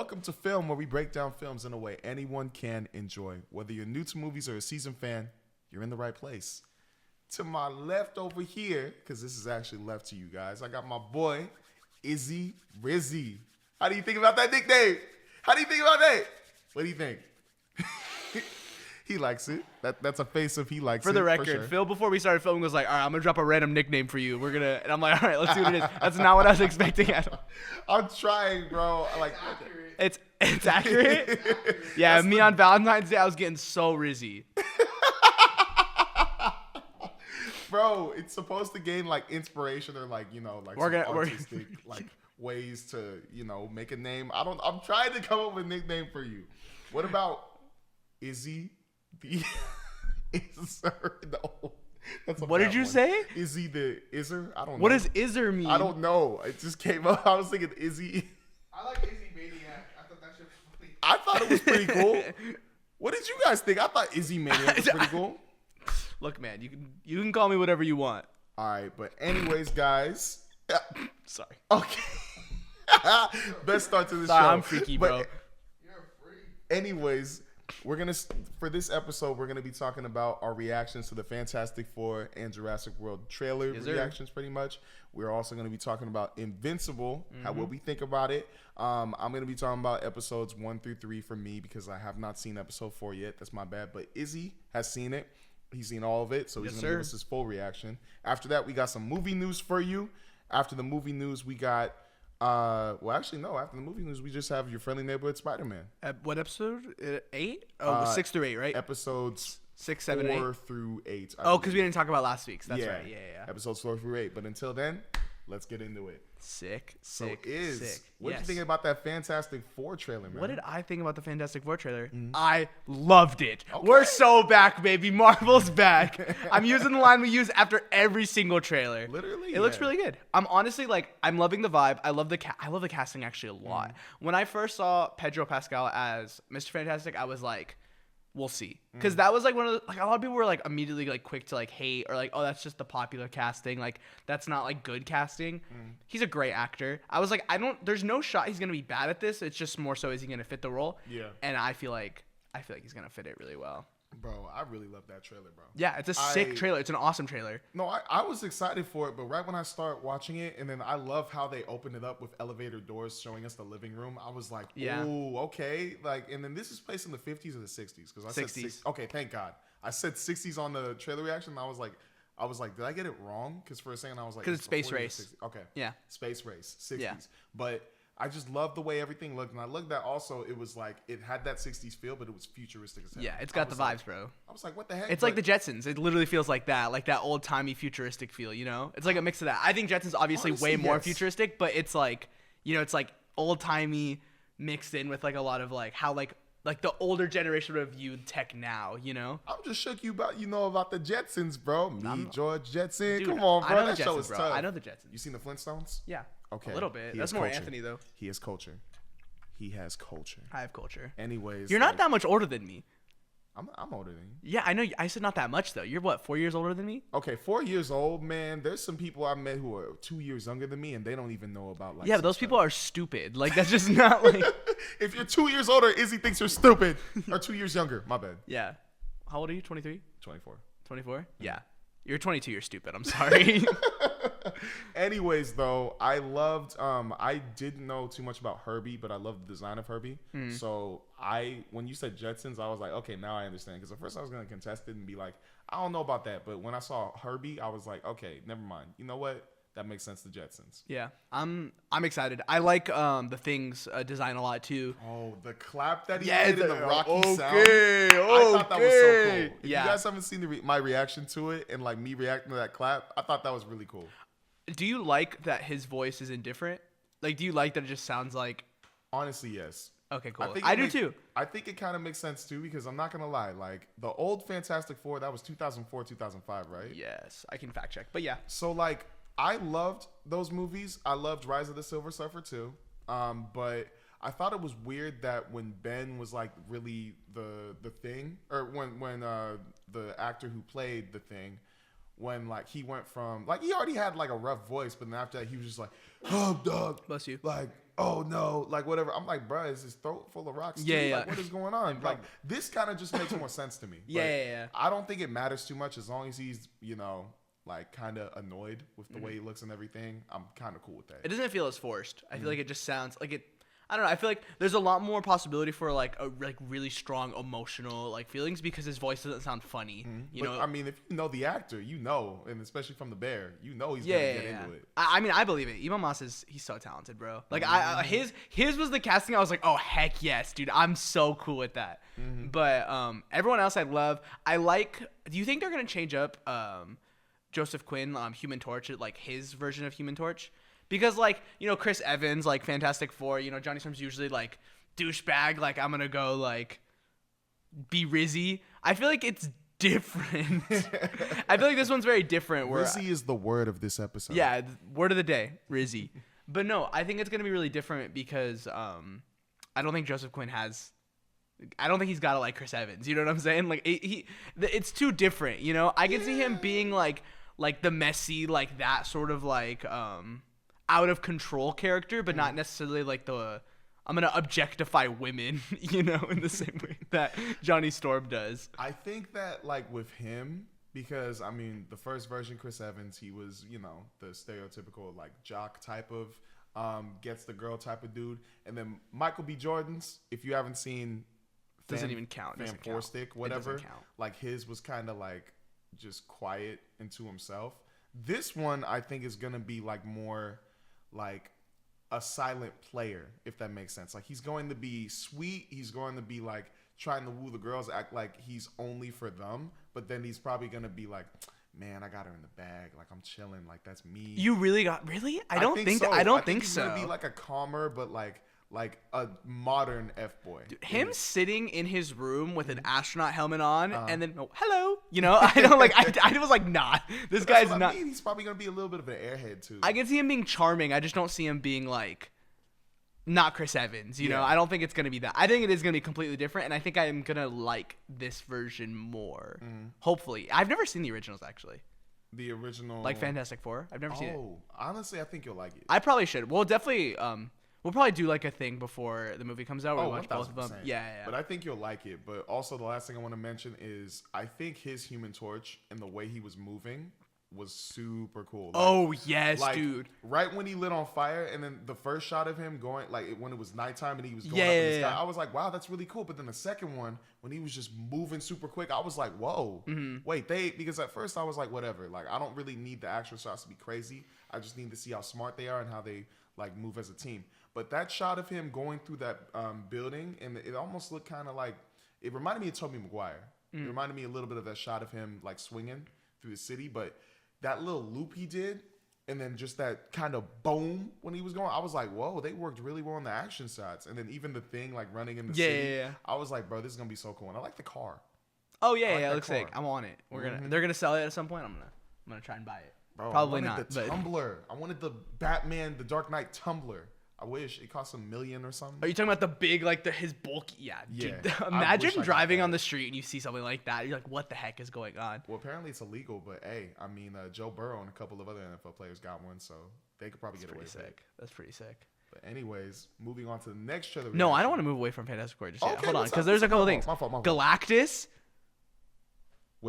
Welcome to Film, where we break down films in a way anyone can enjoy. Whether you're new to movies or a seasoned fan, you're in the right place. To my left over here, because this is actually left to you guys, I got my boy, Izzy Rizzy. How do you think about that nickname? How do you think about that? What do you think? He likes it. That's a face of he likes it. For the record, sure. Phil, before we started filming, was like, all right, I'm going to drop a random nickname for you. And I'm like, all right, let's see what it is. That's not what I was expecting at all. I'm trying, bro. It's accurate? Yeah, That's me on Valentine's Day, I was getting so rizzy. Bro, it's supposed to gain like inspiration or like, you know, like artistic like ways to, you know, make a name. I'm trying to come up with a nickname for you. What about Izzy the Izzer? No. What did you say? Izzy the Izzer? I don't know. What does Izzer mean? I don't know. It just came up. I was thinking Izzy. I like Izzy Maniac. I thought that shit was funny. I thought it was pretty cool. What did you guys think? I thought Izzy Maniac was pretty cool. Look, man, you can call me whatever you want. All right, but anyways, guys. Sorry. Okay. Best start to the show. I'm freaky, bro. But You're a freak. anyways, for this episode, we're gonna be talking about our reactions to the Fantastic Four and Jurassic World trailer reactions, pretty much. We're also gonna be talking about Invincible, what we think about it. I'm gonna be talking about episodes 1 through 3 for me because I have not seen episode 4 yet. That's my bad. But Izzy has seen it. He's seen all of it, so he's going to give us his full reaction. After that, we got some movie news for you. After the movie news, we got... After the movie news, we just have your friendly neighborhood Spider-Man. What episode? 8? Oh, 6 through 8, right? Episodes 6, 7, 8. 4 through 8. Oh, because we didn't talk about last week's. That's right. Yeah. Episodes 4 through 8. But until then, let's get into it. Sick. What did you think about that Fantastic Four trailer, man? What did I think about the Fantastic Four trailer? Mm-hmm. I loved it. Okay. We're so back, baby. Marvel's back. I'm using the line we use after every single trailer. Literally, it looks really good. I'm honestly I'm loving the vibe. I love the casting actually a lot. When I first saw Pedro Pascal as Mr. Fantastic, I was like, we'll see, because that was like one of the, a lot of people were like immediately like quick to like hate or like, oh, that's just the popular casting, like that's not like good casting. He's a great actor. I was like, there's no shot he's gonna be bad at this. It's just more so, is he gonna fit the role? Yeah. And I feel like he's gonna fit it really well. Bro, I really love that trailer, bro. Yeah, it's a sick trailer. It's an awesome trailer. No, I was excited for it, but right when I start watching it, and then I love how they opened it up with elevator doors showing us the living room. I was like, ooh, okay. Like, and then this is placed in the 50s or the 60s? Because I said 60s. Okay, thank God. I said 60s on the trailer reaction. And I was like, did I get it wrong? Because for a second I was like, because it's Space Race. Okay. Yeah. Space Race, 60s. Yeah. But I just love the way everything looked, and I looked at also it was like it had that 60s feel, but it was futuristic as hell. Yeah, it's got the vibes, bro. I was like, what the heck? It's like the Jetsons. It literally feels like that old timey futuristic feel. You know, it's like a mix of that. I think Jetsons obviously way more futuristic, but it's like, you know, it's like old timey mixed in with like a lot of like how like the older generation would have viewed tech now. You know, I'm just shook about the Jetsons, bro. George Jetson. Dude, Come on, bro. That show is bro. tough. I know the Jetsons. You seen the Flintstones? Yeah. Okay. A little bit. He That's has more culture. Anthony though. He has culture. He has culture. I have culture. Anyways, you're not that much older than me. I'm older than you. Yeah, I know. I said not that much though. You're what, 4 years older than me? Okay, 4 years old, man. There's some people I met who are 2 years younger than me, and they don't even know about like. Yeah, but those people are stupid. Like that's just not like. If you're 2 years older, Izzy thinks you're stupid. Or 2 years younger. My bad. Yeah. How old are you? 23? 24. 24? Yeah. You're 22. You're stupid. I'm sorry. Anyways, though, I loved. I didn't know too much about Herbie, but I loved the design of Herbie. So when you said Jetsons, I was like, okay, now I understand. Because at first I was gonna contest it and be like, I don't know about that. But when I saw Herbie, I was like, okay, never mind. You know what? That makes sense. The Jetsons. Yeah, I'm excited. I like the Things design a lot too. Oh, the clap that he did in the Rocky sound. Okay. I thought that was so cool. If Yeah. you guys haven't seen my reaction to it and like me reacting to that clap, I thought that was really cool. Do you like that his voice is indifferent? Like, do you like that it just sounds like? Honestly, yes. Okay, cool. I do too. I think it kind of makes sense too because I'm not gonna lie, like the old Fantastic Four, that was 2004, 2005, right? Yes, I can fact check, but yeah. So like, I loved those movies. I loved Rise of the Silver Surfer too. But I thought it was weird that when Ben was like really the thing, or when the actor who played the Thing, when like he went from like he already had like a rough voice, but then after that he was just like, oh dog, Bless you. like oh no, like whatever. I'm like, bro, is his throat full of rocks? Too? Yeah. Like, what is going on? Like this kind of just makes more sense to me. Yeah. I don't think it matters too much as long as he's like kind of annoyed with the way he looks and everything. I'm kind of cool with that. It doesn't feel as forced. I feel like it just sounds like it. I don't know. I feel like there's a lot more possibility for like a like really strong emotional like feelings because his voice doesn't sound funny. You know. I mean, if you know the actor, and especially from The Bear, he's gonna get into it. I mean, I believe it. Iman Mas he's so talented, bro. Like his was the casting. I was like, oh heck yes, dude. I'm so cool with that. But everyone else I love. I like. Do you think they're gonna change up Joseph Quinn, Human Torch, like his version of Human Torch? Because, like, Chris Evans, like, Fantastic Four, Johnny Storm's usually, like, douchebag, like, I'm gonna go, like, be Rizzy. I feel like it's different. I feel like this one's very different. Rizzy is the word of this episode. Yeah, word of the day, Rizzy. But no, I think it's gonna be really different because I don't think Joseph Quinn I don't think he's got it like Chris Evans. You know what I'm saying? Like, it's too different, I can see him being, like the messy, like, that sort of, like, out of control character, but not necessarily like I'm gonna objectify women, in the same way that Johnny Storm does. I think that like with him, because I mean the first version, Chris Evans, he was the stereotypical like jock type of gets the girl type of dude, and then Michael B. Jordan's, if you haven't seen, doesn't even count. Fan Four Stick, whatever. Like his was kind of like just quiet into himself. This one I think is gonna be like more like a silent player, if that makes sense. Like he's going to be sweet, he's going to be like trying to woo the girls, act like he's only for them, but then he's probably going to be like, man, I got her in the bag, like I'm chilling, like that's me. You really? I don't think so. I don't think he's gonna be like a calmer but like a modern F-boy. Dude, him sitting in his room with an astronaut helmet on and then hello, I don't like. I was like, nah, this guy's not. I mean. He's probably gonna be a little bit of an airhead too. I can see him being charming. I just don't see him being like, not Chris Evans. You know, I don't think it's gonna be that. I think it is gonna be completely different, and I think I am gonna like this version more. Hopefully, I've never seen the originals actually. The original, like Fantastic Four. I've never seen it. Oh, honestly, I think you'll like it. I probably should. We'll definitely. We'll probably do like a thing before the movie comes out where we watch both of them. Yeah. But I think you'll like it. But also the last thing I want to mention is I think his Human Torch and the way he was moving was super cool. Like, dude. Right when he lit on fire and then the first shot of him going, like when it was nighttime and he was going up in the sky, I was like, wow, that's really cool. But then the second one, when he was just moving super quick, I was like, whoa, wait, because at first I was like, whatever. Like, I don't really need the actual shots to be crazy. I just need to see how smart they are and how they like move as a team. But that shot of him going through that building, and it almost looked kind of like, it reminded me of Tobey Maguire. It reminded me a little bit of that shot of him like swinging through the city. But that little loop he did, and then just that kind of boom when he was going, I was like, whoa, they worked really well on the action shots. And then even the thing like running in the city, I was like, bro, this is gonna be so cool. And I like the car. Oh yeah, it looks sick. I'm on it. They're gonna sell it at some point. I'm gonna try and buy it. Bro, probably I not. wanted the Tumbler. I wanted the Batman, the Dark Knight Tumbler. I wish it cost $1 million or something. Are you talking about the big, like his bulky? Yeah. Dude, imagine driving on the street and you see something like that. You're like, what the heck is going on? Well, apparently it's illegal, but hey, I mean, Joe Burrow and a couple of other NFL players got one, so they could probably get away with it. That's pretty sick. But anyways, moving on to the next trailer. No, I don't want to move away from Fantastic Four just yet. Hold on, because there's a couple things. My fault. Galactus.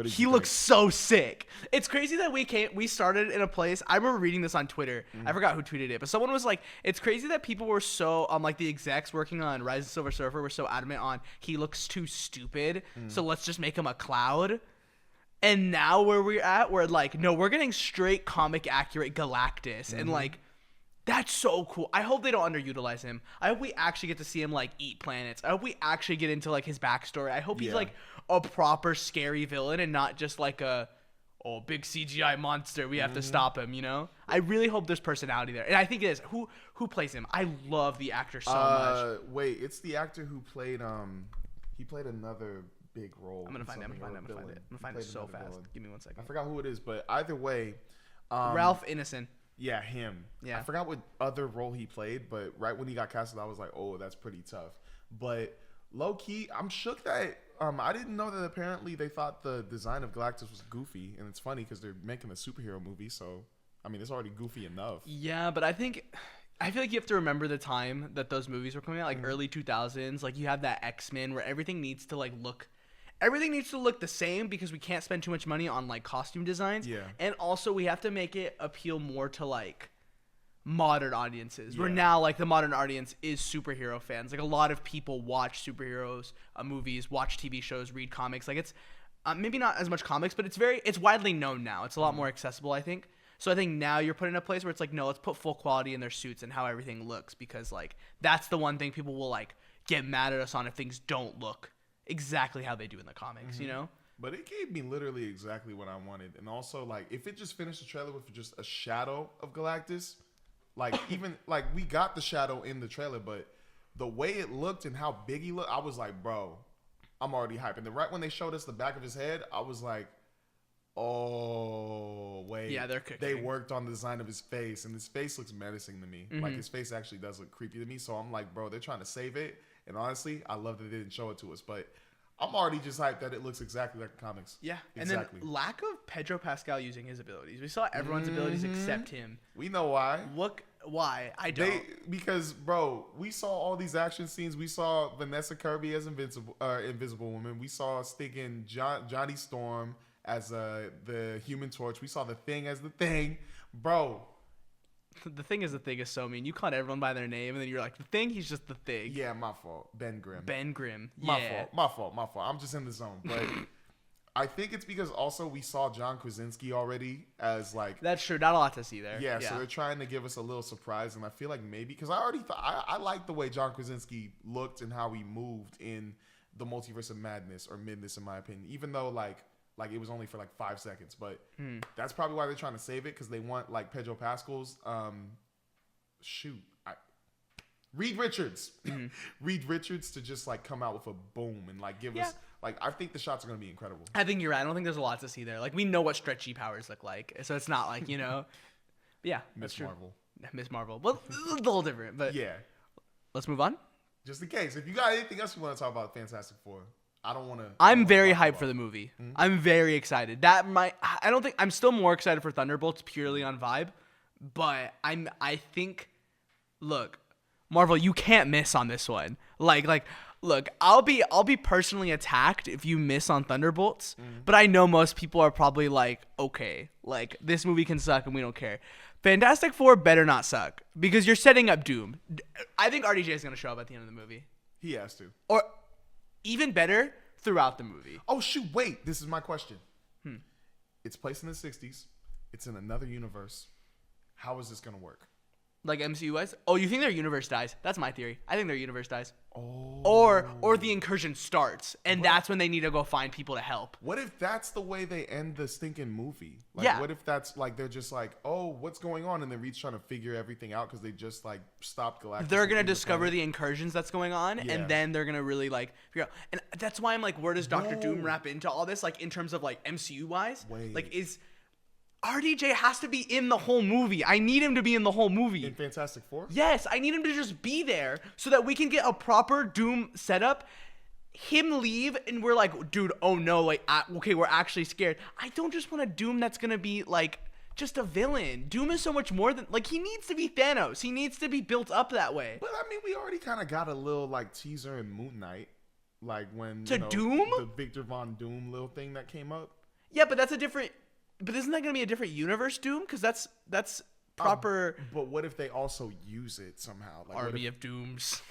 He looks so sick. It's crazy that we started in a place. I remember reading this on Twitter. I forgot who tweeted it, but someone was like, it's crazy that people were so like the execs working on Rise of the Silver Surfer were so adamant on he looks too stupid, so let's just make him a cloud. And now where we're at, we're like, no, we're getting straight comic accurate Galactus, and like, that's so cool. I hope they don't underutilize him. I hope we actually get to see him like eat planets. I hope we actually get into like his backstory. I hope he's like a proper scary villain and not just like a big CGI monster. We have to stop him, I really hope there's personality there. And I think it is. Who plays him? I love the actor so much. Wait, it's the actor who played he played another big role. I'm gonna find it. I'm gonna find it so fast. Villain. Give me 1 second. I forgot who it is, but either way, Ralph Ineson. Yeah, him. Yeah. I forgot what other role he played, but right when he got casted, I was like, oh, that's pretty tough. But Low key, I'm shook that I didn't know that apparently they thought the design of Galactus was goofy, and it's funny because they're making a superhero movie, so I mean it's already goofy enough. Yeah, but I feel like you have to remember the time that those movies were coming out, like early 2000s. Like you have that X-Men where everything needs to look the same because we can't spend too much money on like costume designs. Yeah. And also we have to make it appeal more to like modern audiences. Where Yeah. now like the modern audience is superhero fans. Like a lot of people watch superheroes movies, watch TV shows, read comics. Like it's maybe not as much comics, but it's widely known now. It's a lot more accessible, I think. So I think now you're put in a place where it's like, no, let's put full quality in their suits and how everything looks, because like that's the one thing people will like get mad at us on if things don't look exactly how they do in the comics, you know? But it gave me literally exactly what I wanted. And also, like, if it just finished the trailer with just a shadow of Galactus, like, even, like, we got the shadow in the trailer, but the way it looked and how big he looked, I was like, bro, I'm already hyped. And then right when they showed us the back of his head, I was like, oh, wait. Yeah, they're cooking. They worked on the design of his face, and his face looks menacing to me. Like, his face actually does look creepy to me. So I'm like, bro, they're trying to save it. And honestly, I love that they didn't show it to us. But I'm already just hyped that it looks exactly like the comics. Yeah. Exactly. And then lack of Pedro Pascal using his abilities. We saw everyone's abilities except him. We know why. Why? I don't. Because, bro, we saw all these action scenes. We saw Vanessa Kirby as Invisible Woman. We saw stinking Johnny Storm as the Human Torch. We saw the Thing as the Thing. Bro. The Thing is so mean. You called everyone by their name, and then you're like, the Thing? He's just the Thing. Yeah, my fault. Ben Grimm. Yeah. My fault. I'm just in the zone. But I think it's because also we saw John Krasinski already as like... That's true. Not a lot to see there. Yeah, so they're trying to give us a little surprise, and I feel like maybe... Because I already thought... I like the way John Krasinski looked and how he moved in the Multiverse of Madness, or Midness, in my opinion. Even though, like it was only for like 5 seconds, but that's probably why they're trying to save it, because they want like Pedro Pascal's Reed Richards to just like come out with a boom and like give us like, I think the shots are gonna be incredible. I think you're right. I don't think there's a lot to see there. Like we know what stretchy powers look like, so it's not like, you know. Yeah, Miss Marvel. Miss Marvel. Well, it's a little different, but yeah. Let's move on. Just in case, if you got anything else you want to talk about Fantastic Four. I don't want to. I'm very hyped for the movie. I'm very excited. I'm still more excited for Thunderbolts purely on vibe, but I think, look, Marvel, you can't miss on this one. Look, I'll be personally attacked if you miss on Thunderbolts, but I know most people are probably like, okay, like this movie can suck and we don't care. Fantastic Four better not suck, because you're setting up Doom. I think RDJ is going to show up at the end of the movie. He has to. Or even better, throughout the movie. Oh, shoot. Wait. This is my question. It's placed in the 60s. It's in another universe. How is this going to work? Like MCU-wise? Oh, you think their universe dies? That's my theory. I think their universe dies. Oh. Or the incursion starts, and that's when they need to go find people to help. What if that's the way they end the stinking movie? Like, Yeah. What if that's like they're just like, oh, what's going on? And then Reed's trying to figure everything out because they just like stopped Galactus. They're going to discover the incursions that's going on, Yeah. and then they're going to really like figure out. And that's why I'm like, where does Doctor Doom wrap into all this? Like in terms of like MCU-wise? Wait. Like is... RDJ has to be in the whole movie. I need him to be in the whole movie. In Fantastic Four? Yes, I need him to just be there so that we can get a proper Doom setup. Him leave and we're like, dude, oh no, like, okay, we're actually scared. I don't just want a Doom that's gonna be like just a villain. Doom is so much more than, like, he needs to be Thanos. He needs to be built up that way. But I mean, we already kind of got a little like teaser in Moon Knight, like when Doom, the Victor Von Doom little thing that came up. Yeah, but that's a different. But isn't that gonna be a different universe Doom? Because that's proper. But what if they also use it somehow? Like, Army of Dooms.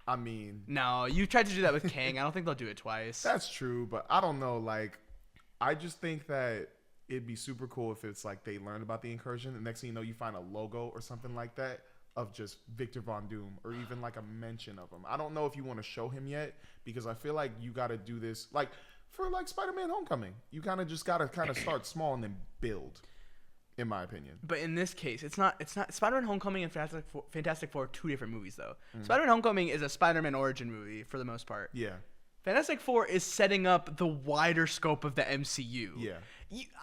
I mean, no, you tried to do that with Kang. I don't think they'll do it twice. That's true, but I don't know. Like, I just think that it'd be super cool if it's like they learn about the incursion, and next thing you know, you find a logo or something like that of just Victor Von Doom, or even like a mention of him. I don't know if you want to show him yet, because I feel like you got to do this like for like Spider-Man: Homecoming. You kind of just got to kind of start small and then build, in my opinion. But in this case, it's not Spider-Man: Homecoming and Fantastic Four are two different movies though. Spider-Man: Homecoming is a Spider-Man origin movie for the most part. Yeah. Fantastic Four is setting up the wider scope of the MCU. Yeah.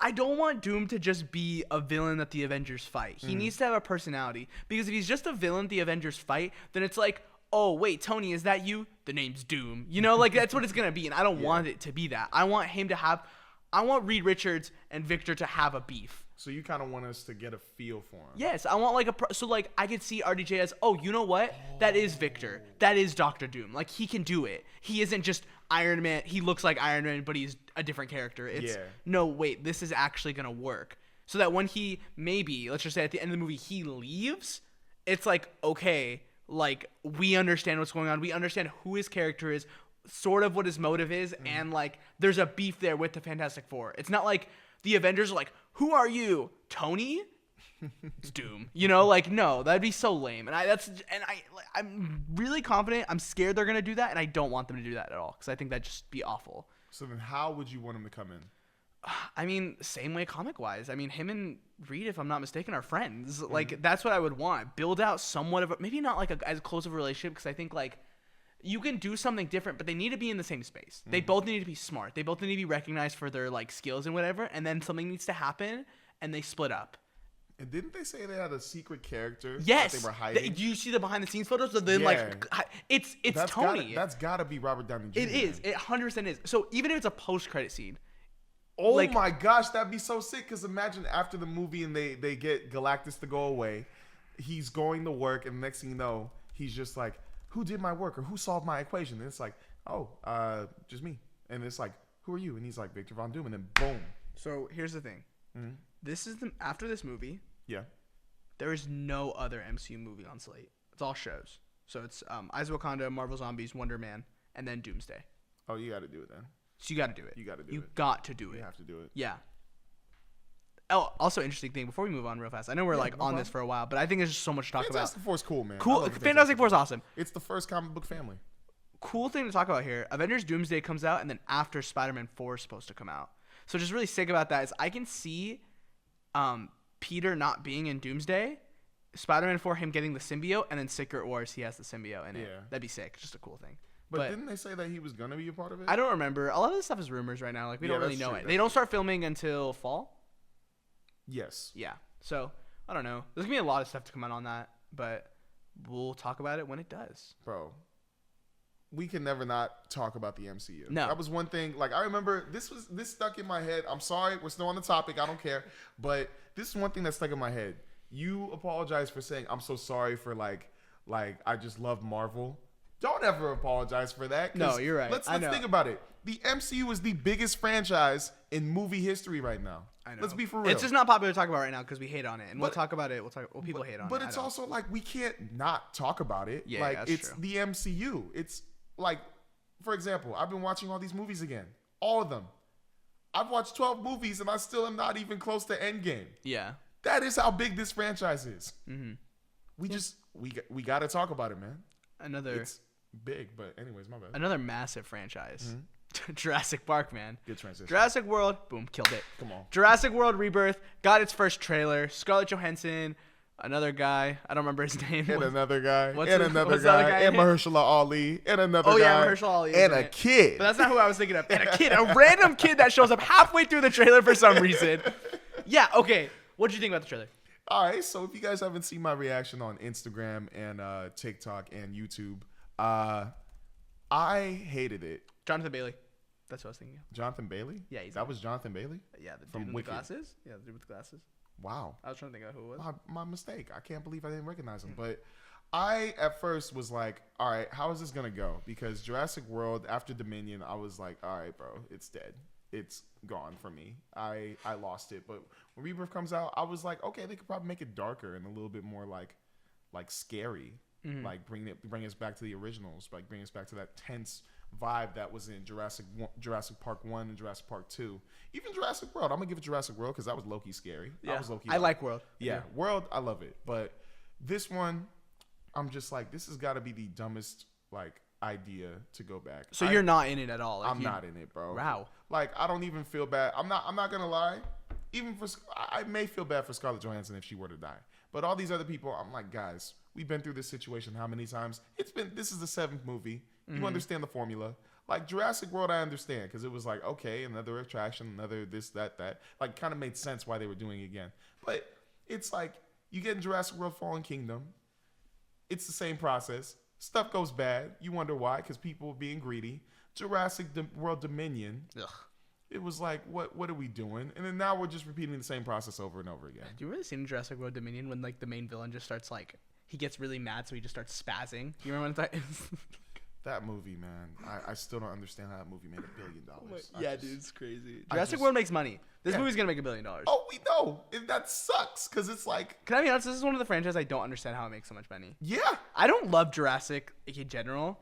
I don't want Doom to just be a villain that the Avengers fight. He needs to have a personality, because if he's just a villain the Avengers fight, then it's like, oh wait, Tony, is that you? The name's Doom. You know, like that's what it's gonna be, and I don't want it to be that. I want Reed Richards and Victor to have a beef. So you kind of want us to get a feel for him. Yes, I want like so like I could see RDJ as, oh, you know what? That is Victor. That is Doctor Doom. Like he can do it. He isn't just Iron Man. He looks like Iron Man, but he's a different character. It's no, wait, this is actually gonna work. So that when he maybe, let's just say at the end of the movie, he leaves, it's like, okay, like we understand what's going on. We understand who his character is, sort of what his motive is, and like there's a beef there with the Fantastic Four. It's not like the Avengers are like, who are you, Tony? It's Doom. You know, like no, that'd be so lame. And I'm really confident. I'm scared they're gonna do that, and I don't want them to do that at all because I think that'd just be awful. So then, how would you want him to come in? I mean, same way comic wise. I mean, him and Reed, if I'm not mistaken, are friends. Like that's what I would want. Build out somewhat of maybe not like as close of a relationship because I think like you can do something different, but they need to be in the same space. They both need to be smart. They both need to be recognized for their like skills and whatever. And then something needs to happen, and they split up. And didn't they say they had a secret character? Yes, that they were hiding. Do you see the behind the scenes photos? So then like it's Tony. That's gotta be Robert Downey Jr. It is. It 100% is. So even if it's a post credit scene. Oh like, my gosh, that'd be so sick. Because imagine after the movie and they get Galactus to go away, he's going to work, and the next thing you know, he's just like, who did my work or who solved my equation? And it's like, oh, just me. And it's like, who are you? And he's like, Victor Von Doom. And then boom. So here's the thing. This is after this movie. Yeah. There is no other MCU movie on slate. It's all shows. So it's Eyes of Wakanda, Marvel Zombies, Wonder Man, and then Doomsday. Oh, you got to do it then. So you got to do it. You got to do it. You got to do it. You have to do it. Yeah. Oh, also interesting thing. Before we move on real fast, I know we're on this for a while, but I think there's just so much to talk about. Fantastic Four is cool, man. Cool. Fantastic Four is awesome. It's the first comic book family. Cool thing to talk about here. Avengers Doomsday comes out, and then after Spider-Man 4 is supposed to come out. So just really sick about that is I can see Peter not being in Doomsday, Spider-Man 4 him getting the symbiote, and then Secret Wars he has the symbiote in it. Yeah. That'd be sick. Just a cool thing. But didn't they say that he was going to be a part of it? I don't remember. A lot of this stuff is rumors right now. Like we don't really know it. They don't start filming until fall. Yes. Yeah. So I don't know. There's gonna be a lot of stuff to come out on that, but we'll talk about it when it does. Bro, we can never not talk about the MCU. No. That was one thing. Like I remember this stuck in my head. I'm sorry, we're still on the topic. I don't care. But this is one thing that stuck in my head. You apologize for saying I'm so sorry for like I just love Marvel. Don't ever apologize for that. No, you're right. Let's think about it. The MCU is the biggest franchise in movie history right now. I know. Let's be for real. It's just not popular to talk about right now because we hate on it, and we'll talk about it. People hate on it. But it's also like we can't not talk about it. Yeah, like that's it's true. the MCU. It's like, for example, I've been watching all these movies again, all of them. I've watched 12 movies and I still am not even close to Endgame. Yeah. That is how big this franchise is. Mm-hmm. We got to talk about it, man. It's big, but anyways, my bad. Another massive franchise. Jurassic Park, man. Good transition. Jurassic World, boom, killed it. Come on. Jurassic World Rebirth got its first trailer. Scarlett Johansson, another guy, I don't remember his name. And another guy. What's And the another other guy. guy? And Mahershala Ali. And another guy. Oh yeah, Mahershala Ali. And is a in it. kid. But that's not who I was thinking of. And a kid, a random kid that shows up halfway through the trailer for some reason. Yeah, okay. What'd you think about the trailer? All right, so if you guys haven't seen my reaction on Instagram and TikTok and YouTube, I hated it. Jonathan Bailey. That's what I was thinking. Jonathan Bailey? Yeah, that was Jonathan Bailey? Yeah, the From dude with Wicked. the glasses. Yeah, the dude with the glasses. Wow. I was trying to think of who it was. My mistake. I can't believe I didn't recognize him. But I, at first, was like, all right, how is this going to go? Because Jurassic World, after Dominion, I was like, all right, bro, it's dead. It's gone for me. I lost it. But when Rebirth comes out, I was like, okay, they could probably make it darker and a little bit more like scary. Like bring us back to the originals. Like bring us back to that tense vibe that was in Jurassic Park 1 and Jurassic Park 2. Even Jurassic World. I'm going to give it Jurassic World because that was low-key scary. Yeah. That was low-key. I like World. Yeah, World, I love it. But this one, I'm just like, this has got to be the dumbest idea to go back. So you're not in it at all. Like I'm not in it, bro. Wow. Like I don't even feel bad. I'm not gonna lie. I may feel bad for Scarlett Johansson if she were to die. But all these other people, I'm like, guys, we've been through this situation how many times? This is the 7th movie. You understand the formula. Like Jurassic World, I understand because it was like, okay, another attraction, another this, that. Like kind of made sense why they were doing it again. But it's like you get in Jurassic World Fallen Kingdom. It's the same process. Stuff goes bad. You wonder why, because people are being greedy. Jurassic World Dominion. Ugh. It was like, what are we doing? And then now we're just repeating the same process over and over again. Do you really see in Jurassic World Dominion when like the main villain just starts like he gets really mad, so he just starts spazzing? You remember when that is? That movie, man. I still don't understand how that movie made $1 billion. Yeah, dude, it's crazy. Jurassic World makes money. This movie's gonna make $1 billion. Oh, we know. And that sucks because it's like. Can I be honest? This is one of the franchises I don't understand how it makes so much money. Yeah. I don't love Jurassic in general.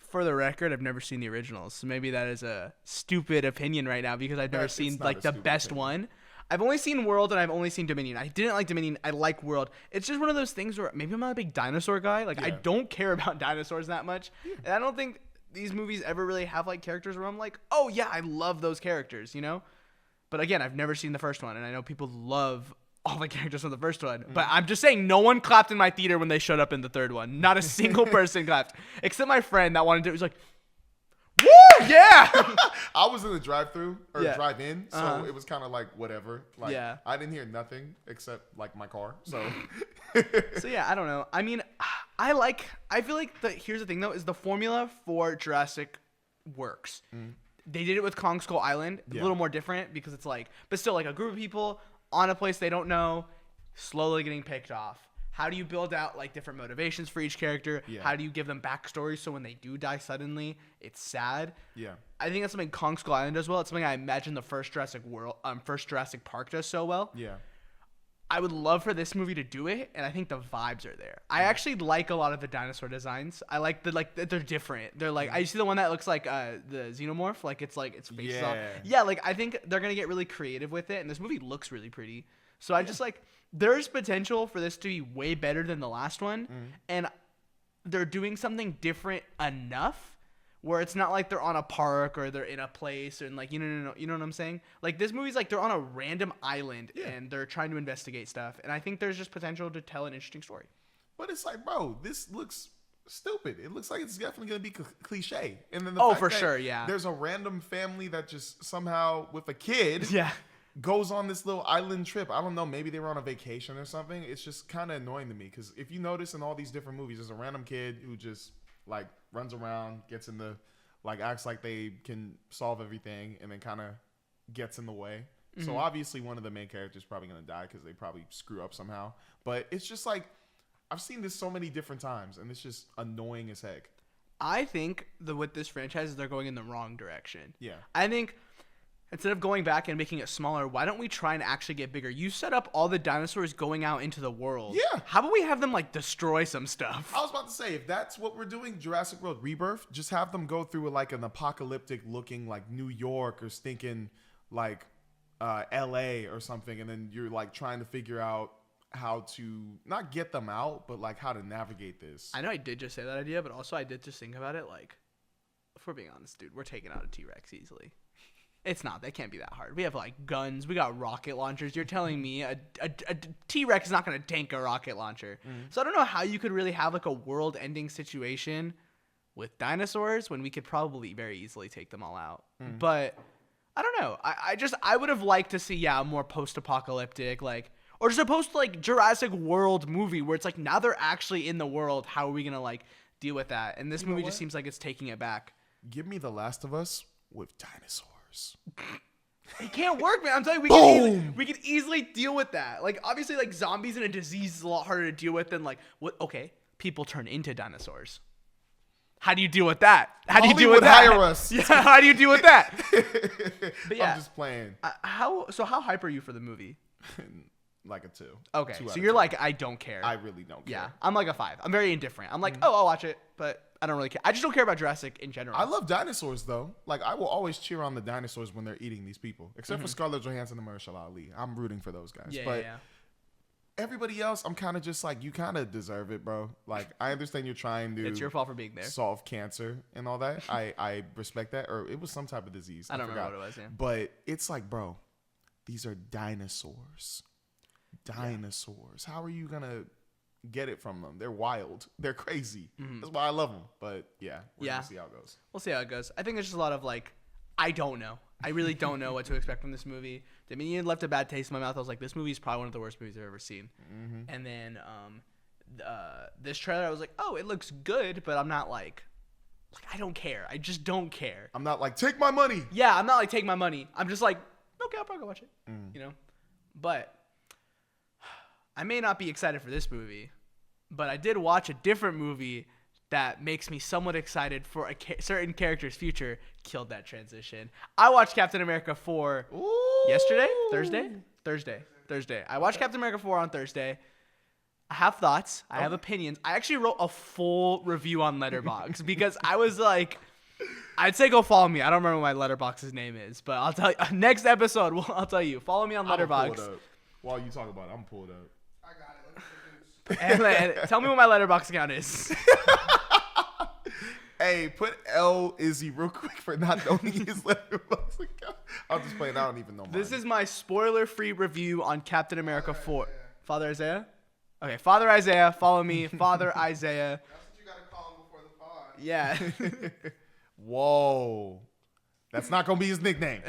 For the record, I've never seen the originals, so maybe that is a stupid opinion right now because I've never seen like the best one. I've only seen World and I've only seen Dominion. I didn't like Dominion. I like World. It's just one of those things where maybe I'm not a big dinosaur guy. Like I don't care about dinosaurs that much, and I don't think these movies ever really have like characters where I'm like, oh yeah, I love those characters, you know. But again, I've never seen the first one, and I know people love all the characters from the first one. But I'm just saying, no one clapped in my theater when they showed up in the third one. Not a single person clapped, except my friend that wanted to. He was like, woo, yeah. I was in the drive-through or drive-in, so Uh-huh. it was kind of like whatever. Like, Yeah. I didn't hear nothing except like my car. So, So yeah, I don't know. I mean, I feel like here's the thing though, is the formula for Jurassic works. They did it with Kong Skull Island, a little more different because it's like, but still like a group of people on a place they don't know, slowly getting picked off. How do you build out like different motivations for each character? Yeah. How do you give them backstory so when they do die suddenly, it's sad? yeah. I think that's something Kong Skull Island does well. It's something I imagine the first Jurassic Park does so well. Yeah. I would love for this movie to do it, and I think the vibes are there. I actually like a lot of the dinosaur designs. I like that they're different. They're like I see the one that looks like the xenomorph, like it's face is all. Yeah, like I think they're gonna get really creative with it, and this movie looks really pretty. So I just like there's potential for this to be way better than the last one, and they're doing something different enough where it's not like they're on a park or they're in a place and like you know what I'm saying? Like this movie's like they're on a random island and they're trying to investigate stuff, and I think there's just potential to tell an interesting story. But it's like, bro, this looks stupid. It looks like it's definitely gonna be cliche. And then For sure, yeah. There's a random family that just somehow with a kid Yeah. goes on this little island trip. I don't know, maybe they were on a vacation or something. It's just kind of annoying to me because if you notice in all these different movies, there's a random kid who just like runs around, gets in the like acts like they can solve everything, and then kind of gets in the way. So obviously one of the main characters is probably gonna die because they probably screw up somehow. But it's just like I've seen this so many different times, and it's just annoying as heck. I think with this franchise, they're going in the wrong direction. Yeah. I think instead of going back and making it smaller, why don't we try and actually get bigger? You set up all the dinosaurs going out into the world. Yeah. How about we have them like destroy some stuff? I was about to say, if that's what we're doing, Jurassic World Rebirth, just have them go through like an apocalyptic looking like New York or stinking like LA or something, and then you're like trying to figure out how to not get them out, but like how to navigate this. I know I did just say that idea, but also I did just think about it like, if we're being honest, dude, we're taking out a T-Rex easily. It's not. That can't be that hard. We have like guns. We got rocket launchers. You're telling me a T-Rex is not going to tank a rocket launcher. So I don't know how you could really have like a world-ending situation with dinosaurs when we could probably very easily take them all out. But I don't know. I would have liked to see a more post-apocalyptic like, or just a post like Jurassic World movie where it's like now they're actually in the world. How are we gonna like deal with that? And this movie just seems like it's taking it back. Give me The Last of Us with dinosaurs. It can't work, man. I'm telling you, we could easily deal with that. Like obviously, like zombies and a disease is a lot harder to deal with than like what? Okay, people turn into dinosaurs. How do you deal with that? How do you deal with that? Hire us. Yeah, how do you deal with that? But yeah, I'm just playing. How hype are you for the movie? Like a 2. Okay, 2 out so of you're 10. like, I don't care. I really don't care. Yeah, I'm like a 5. I'm very indifferent. I'm like, oh, I'll watch it, but I don't really care. I just don't care about Jurassic in general. I love dinosaurs though. Like I will always cheer on the dinosaurs when they're eating these people, except for Scarlett Johansson and Mahershala Ali. I'm rooting for those guys. But everybody else, I'm kind of just like, you kind of deserve it, bro. Like I understand you're trying to. It's your fault for being there. Solve cancer and all that. I respect that. Or it was some type of disease. I don't remember what it was. Yeah. But it's like, bro, these are dinosaurs. Dinosaurs. How are you gonna get it from them? They're wild. They're crazy. That's why I love them. But yeah, we're gonna see how it goes. We'll see how it goes. I think there's just a lot of like, I don't know. I really don't know what to expect from this movie. Dominion left a bad taste in my mouth. I was like, this movie is probably one of the worst movies I've ever seen. And then this trailer, I was like, oh, it looks good, but I'm not like I don't care. I just don't care. I'm not like, take my money. Yeah, I'm not like, take my money. I'm just like, okay, I'll probably go watch it. You know? But I may not be excited for this movie, but I did watch a different movie that makes me somewhat excited for a certain character's future. Killed that transition. I watched Captain America 4 yesterday? Thursday. I watched Captain America 4 on Thursday. I have thoughts. I have opinions. I actually wrote a full review on Letterboxd because I was like, I'd say go follow me. I don't remember what my Letterboxd's name is, but I'll tell you. Next episode, I'll tell you. Follow me on Letterboxd. While you talk about it, I'm pull it up. I got it. and tell me what my Letterboxd account is. Hey, put L Izzy real quick for not knowing his Letterboxd account. I'm just playing. I don't even know mine. This is my spoiler-free review on Captain America 4. Father Isaiah? Okay, Father Isaiah. Follow me. Father Isaiah. That's what you gotta call him before the pod. Yeah. Whoa. That's not going to be his nickname.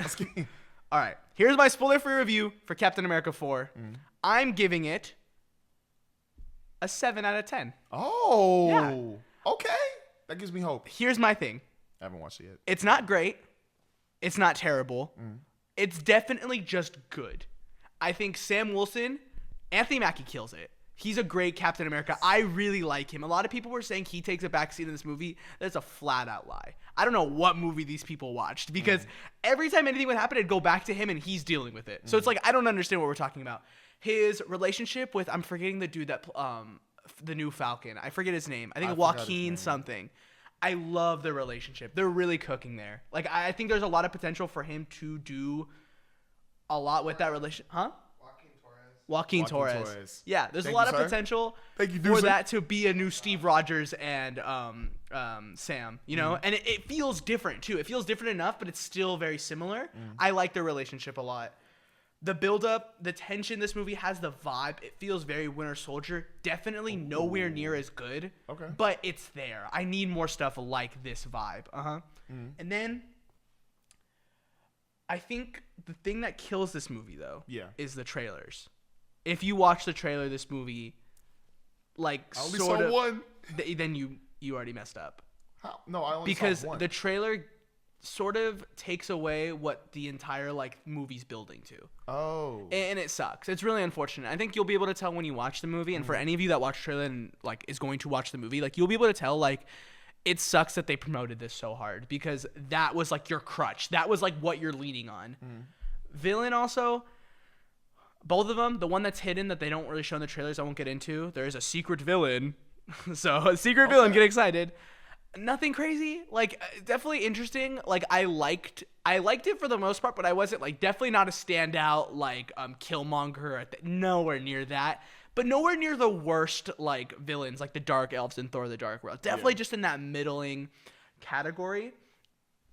All right. Here's my spoiler-free review for Captain America 4. I'm giving it a 7 out of 10. Oh. Yeah. Okay. That gives me hope. Here's my thing. I haven't watched it yet. It's not great. It's not terrible. It's definitely just good. I think Sam Wilson, Anthony Mackie kills it. He's a great Captain America. I really like him. A lot of people were saying he takes a backseat in this movie. That's a flat-out lie. I don't know what movie these people watched because every time anything would happen, it'd go back to him and he's dealing with it. So it's like I don't understand what we're talking about. His relationship with I'm forgetting the dude that the new Falcon. I forget his name. I think Joaquin something. I love their relationship. They're really cooking there. Like I think there's a lot of potential for him to do a lot with that relationship. Huh? Joaquin Torres. Yeah, there's a lot of potential for that to be a new Steve Rogers and Sam, you know? And it feels different, too. It feels different enough, but it's still very similar. I like their relationship a lot. The build-up, the tension this movie has, the vibe, it feels very Winter Soldier. Definitely nowhere near as good, but it's there. I need more stuff like this vibe. And then I think the thing that kills this movie, though, is the trailers. If you watch the trailer, this movie, like I only saw one. Then you already messed up. How? No, I only because saw one. The trailer sort of takes away what the entire like movie's building to. Oh. And it sucks. It's really unfortunate. I think you'll be able to tell when you watch the movie, and for any of you that watch the trailer and like is going to watch the movie, like you'll be able to tell like it sucks that they promoted this so hard because that was like your crutch. That was like what you're leaning on. Villain also. Both of them, the one that's hidden that they don't really show in the trailers, I won't get into. There is a secret villain. So, a secret villain, get excited. Nothing crazy. Like, definitely interesting. Like, I liked it for the most part, but I wasn't, like, definitely not a standout, like, Killmonger. Nowhere near that. But nowhere near the worst, like, villains, like the Dark Elves in Thor: The Dark World. Definitely just in that middling category.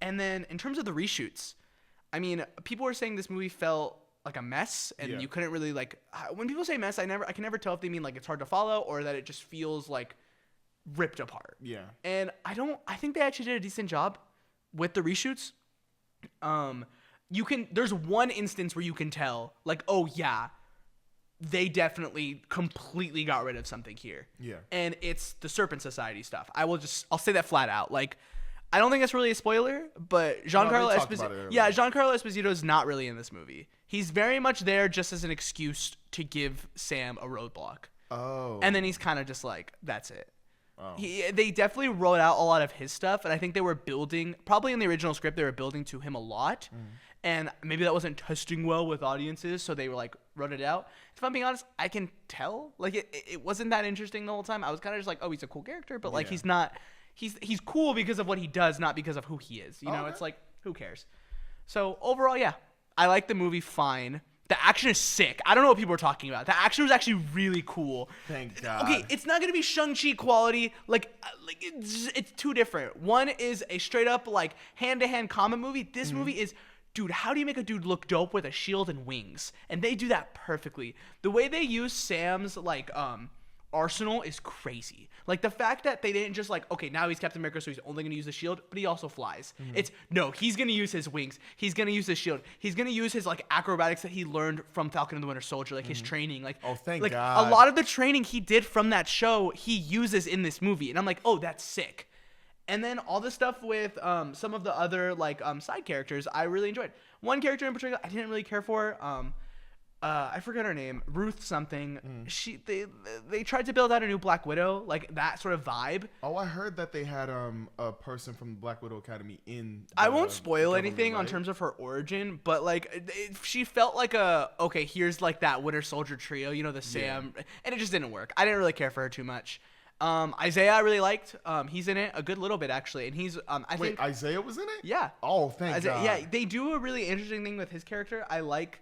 And then, in terms of the reshoots, I mean, people were saying this movie felt like a mess, and you couldn't really like. When people say mess, I can never tell if they mean like it's hard to follow or that it just feels like ripped apart. Yeah. And I think they actually did a decent job with the reshoots. There's one instance where you can tell, like, oh yeah, they definitely completely got rid of something here. Yeah. And it's the Serpent Society stuff. I'll say that flat out. Like, I don't think that's really a spoiler, but Giancarlo Esposito is not really in this movie. He's very much there just as an excuse to give Sam a roadblock. Oh. And then he's kind of just like, that's it. Oh. They definitely wrote out a lot of his stuff, and I think they were building, probably in the original script, they were building to him a lot. And maybe that wasn't testing well with audiences, so they were like, wrote it out. If I'm being honest, I can tell. Like, it wasn't that interesting the whole time. I was kind of just like, oh, he's a cool character, but like, he's not... He's cool because of what he does, not because of who he is. You know, it's like, who cares? So overall, yeah, I like the movie fine. The action is sick. I don't know what people are talking about. The action was actually really cool. Thank God. Okay, it's not gonna be Shang-Chi quality. Like it's too different. One is a straight up like hand-to-hand combat movie. This movie is, dude, how do you make a dude look dope with a shield and wings? And they do that perfectly. The way they use Sam's like arsenal is crazy. Like the fact that they didn't just like, okay, now he's Captain America, so he's only going to use the shield, but he also flies. It's no, he's going to use his wings. He's going to use the shield. He's going to use his like acrobatics that he learned from Falcon and the Winter Soldier, like his training. Like, Oh, thank like God. a lot of the training he did from that show, he uses in this movie. And I'm like, oh, that's sick. And then all the stuff with some of the other like side characters, I really enjoyed. One character in particular, I didn't really care for. I forget her name, Ruth something. They tried to build out a new Black Widow, like that sort of vibe. Oh, I heard that they had a person from the Black Widow Academy in. I won't spoil anything right? on terms of her origin, but like she felt like okay, here's like that Winter Soldier trio, you know, the Sam, and it just didn't work. I didn't really care for her too much. Isaiah I really liked. He's in it a good little bit actually, and he's I think Isaiah was in it? Yeah. Oh, thank God. Yeah, they do a really interesting thing with his character. I like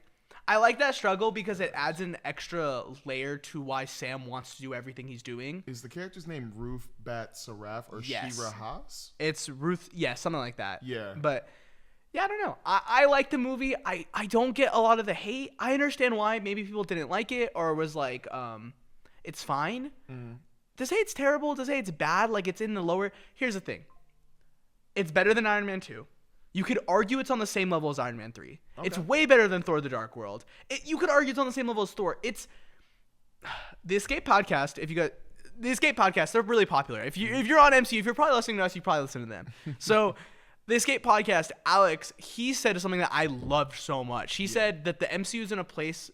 that struggle because it adds an extra layer to why Sam wants to do everything he's doing. Is the character's name Ruth Bat Saraf or Yes. Shira Haas? It's Ruth, yeah, something like that. Yeah. But yeah, I don't know. I like the movie. I don't get a lot of the hate. I understand why maybe people didn't like it or was like, it's fine. To say it's terrible, to say it's bad, like it's in the lower. Here's the thing. It's better than Iron Man 2. You could argue it's on the same level as Iron Man 3. Okay. It's way better than Thor: The Dark World. You could argue it's on the same level as Thor. It's the Escape podcast. If you got the Escape podcast, they're really popular. If you're on MCU, if you're probably listening to us, you probably listen to them. So the Escape podcast, Alex, he said something that I loved so much. He said that the MCU is in a place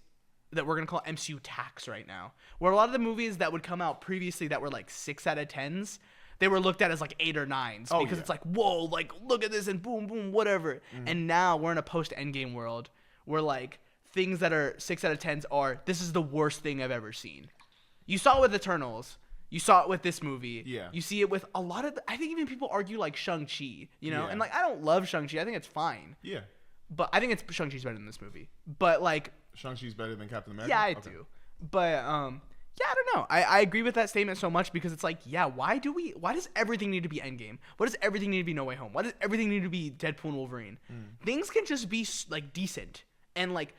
that we're gonna call MCU tax right now, where a lot of the movies that would come out previously that were like 6 out of 10s. They were looked at as like 8 or 9s because it's like, whoa, like look at this and boom, boom, whatever. And now we're in a post-Endgame world where like things that are 6 out of 10s are, this is the worst thing I've ever seen. You saw it with Eternals. You saw it with this movie. Yeah. You see it with a lot of, I think even people argue like Shang-Chi, you know? And like, I don't love Shang-Chi. I think it's fine. Yeah. But I think Shang-Chi's better than this movie. But like. Shang-Chi's better than Captain America? Yeah, I do. But, yeah, I don't know. I agree with that statement so much because it's like, yeah, why does everything need to be Endgame? Why does everything need to be No Way Home? Why does everything need to be Deadpool and Wolverine? Things can just be like decent and like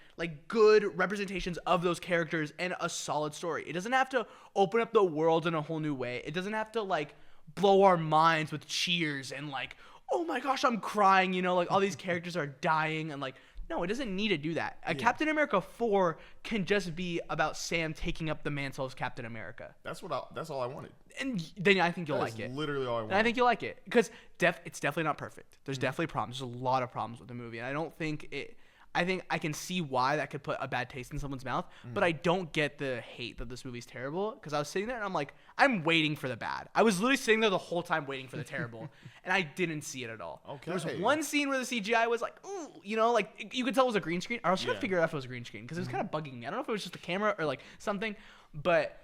good representations of those characters and a solid story. It doesn't have to open up the world in a whole new way. It doesn't have to like blow our minds with cheers and like, oh my gosh, I'm crying, you know, like all these characters are dying and like, no, it doesn't need to do that. Captain America 4 can just be about Sam taking up the mantle of Captain America. That's all I wanted. And then I think you'll like it. Literally all I wanted. And I think you'll like it because it's definitely not perfect. There's definitely problems. There's a lot of problems with the movie, and I don't think it. I think I can see why that could put a bad taste in someone's mouth, but I don't get the hate that this movie's terrible because I was sitting there and I'm like, I'm waiting for the bad. I was literally sitting there the whole time waiting for the terrible, and I didn't see it at all. Okay. There was one scene where the CGI was like, ooh, you know, like you could tell it was a green screen. I was trying to figure out if it was a green screen because it was kind of bugging me. I don't know if it was just the camera or like something, but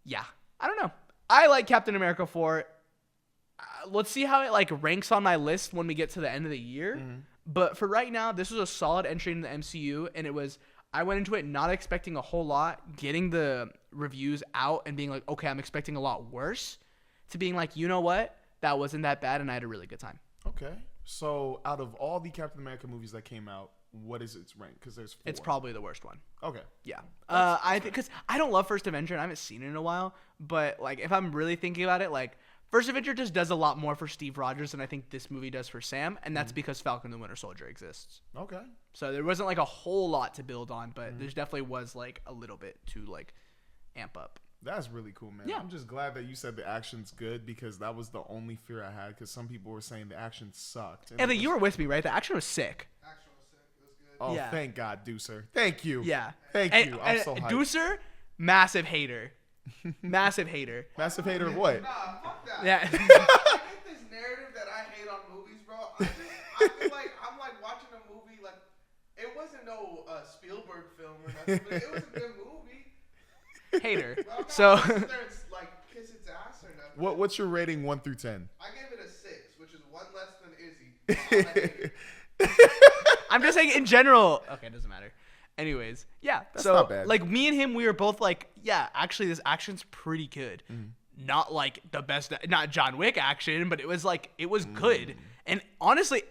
yeah, I don't know. I like Captain America 4. Let's see how it like ranks on my list when we get to the end of the year. But for right now, this was a solid entry into the MCU, and I went into it not expecting a whole lot, getting the reviews out and being like, okay, I'm expecting a lot worse, to being like, you know what? That wasn't that bad, and I had a really good time. Okay. So out of all the Captain America movies that came out, what is its rank? Because there's 4. It's probably the worst one. Okay. Yeah. I think because I don't love First Avenger, and I haven't seen it in a while, but like if I'm really thinking about it, like First Avenger just does a lot more for Steve Rogers than I think this movie does for Sam, and that's because Falcon the Winter Soldier exists. Okay. So there wasn't like a whole lot to build on, but there definitely was like a little bit to like amp up. That's really cool, man. Yeah. I'm just glad that you said the action's good because that was the only fear I had because some people were saying the action sucked. Anthony, you were with me, right? The action was sick. Action was sick. It was good. Oh, Yeah. thank God, Deucer. Thank you. Yeah. Thank you. I'm so hyped. Deucer, massive hater. Massive hater. Massive hater of what? Nah, fuck that. Yeah. I get this narrative that I hate on movies, bro. I feel like I'm like watching a movie like it wasn't no Spielberg film or nothing, but it was a good movie. Hater. But I'm not So gonna sit there and like kiss its ass or nothing. What's your rating 1 through 10? I gave it a 6, which is 1 less than Izzy. I hate it. I'm just saying in general. Okay, it doesn't matter. Anyways, yeah. That's so not bad. like me and him, we were both like, yeah, actually this action's pretty good. Not like the best, not John Wick action, but it was good. And honestly,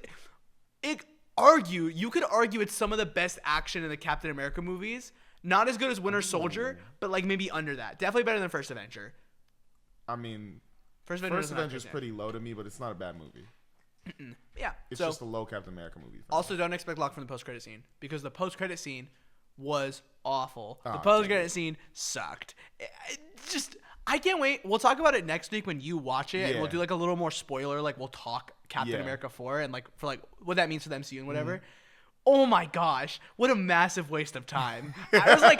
you could argue it's some of the best action in the Captain America movies. Not as good as Winter Soldier, but like maybe under that. Definitely better than First Avenger. I mean, First Avenger is pretty low to me, but it's not a bad movie. Yeah. It's just a low Captain America movie. Also, don't expect luck from the post-credit scene because the post-credit scene was awful. Oh, the post-credit scene sucked. I can't wait. We'll talk about it next week when you watch it, and we'll do like a little more spoiler. Like we'll talk Captain America 4 and like for like what that means for the MCU and whatever. Mm-hmm. Oh my gosh, what a massive waste of time. I was like,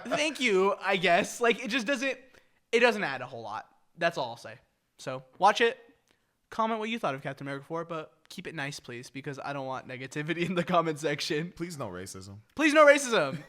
thank you, I guess. Like it doesn't add a whole lot. That's all I'll say. So watch it. Comment what you thought of Captain America 4, but keep it nice, please, because I don't want negativity in the comment section. Please no racism. Please no racism.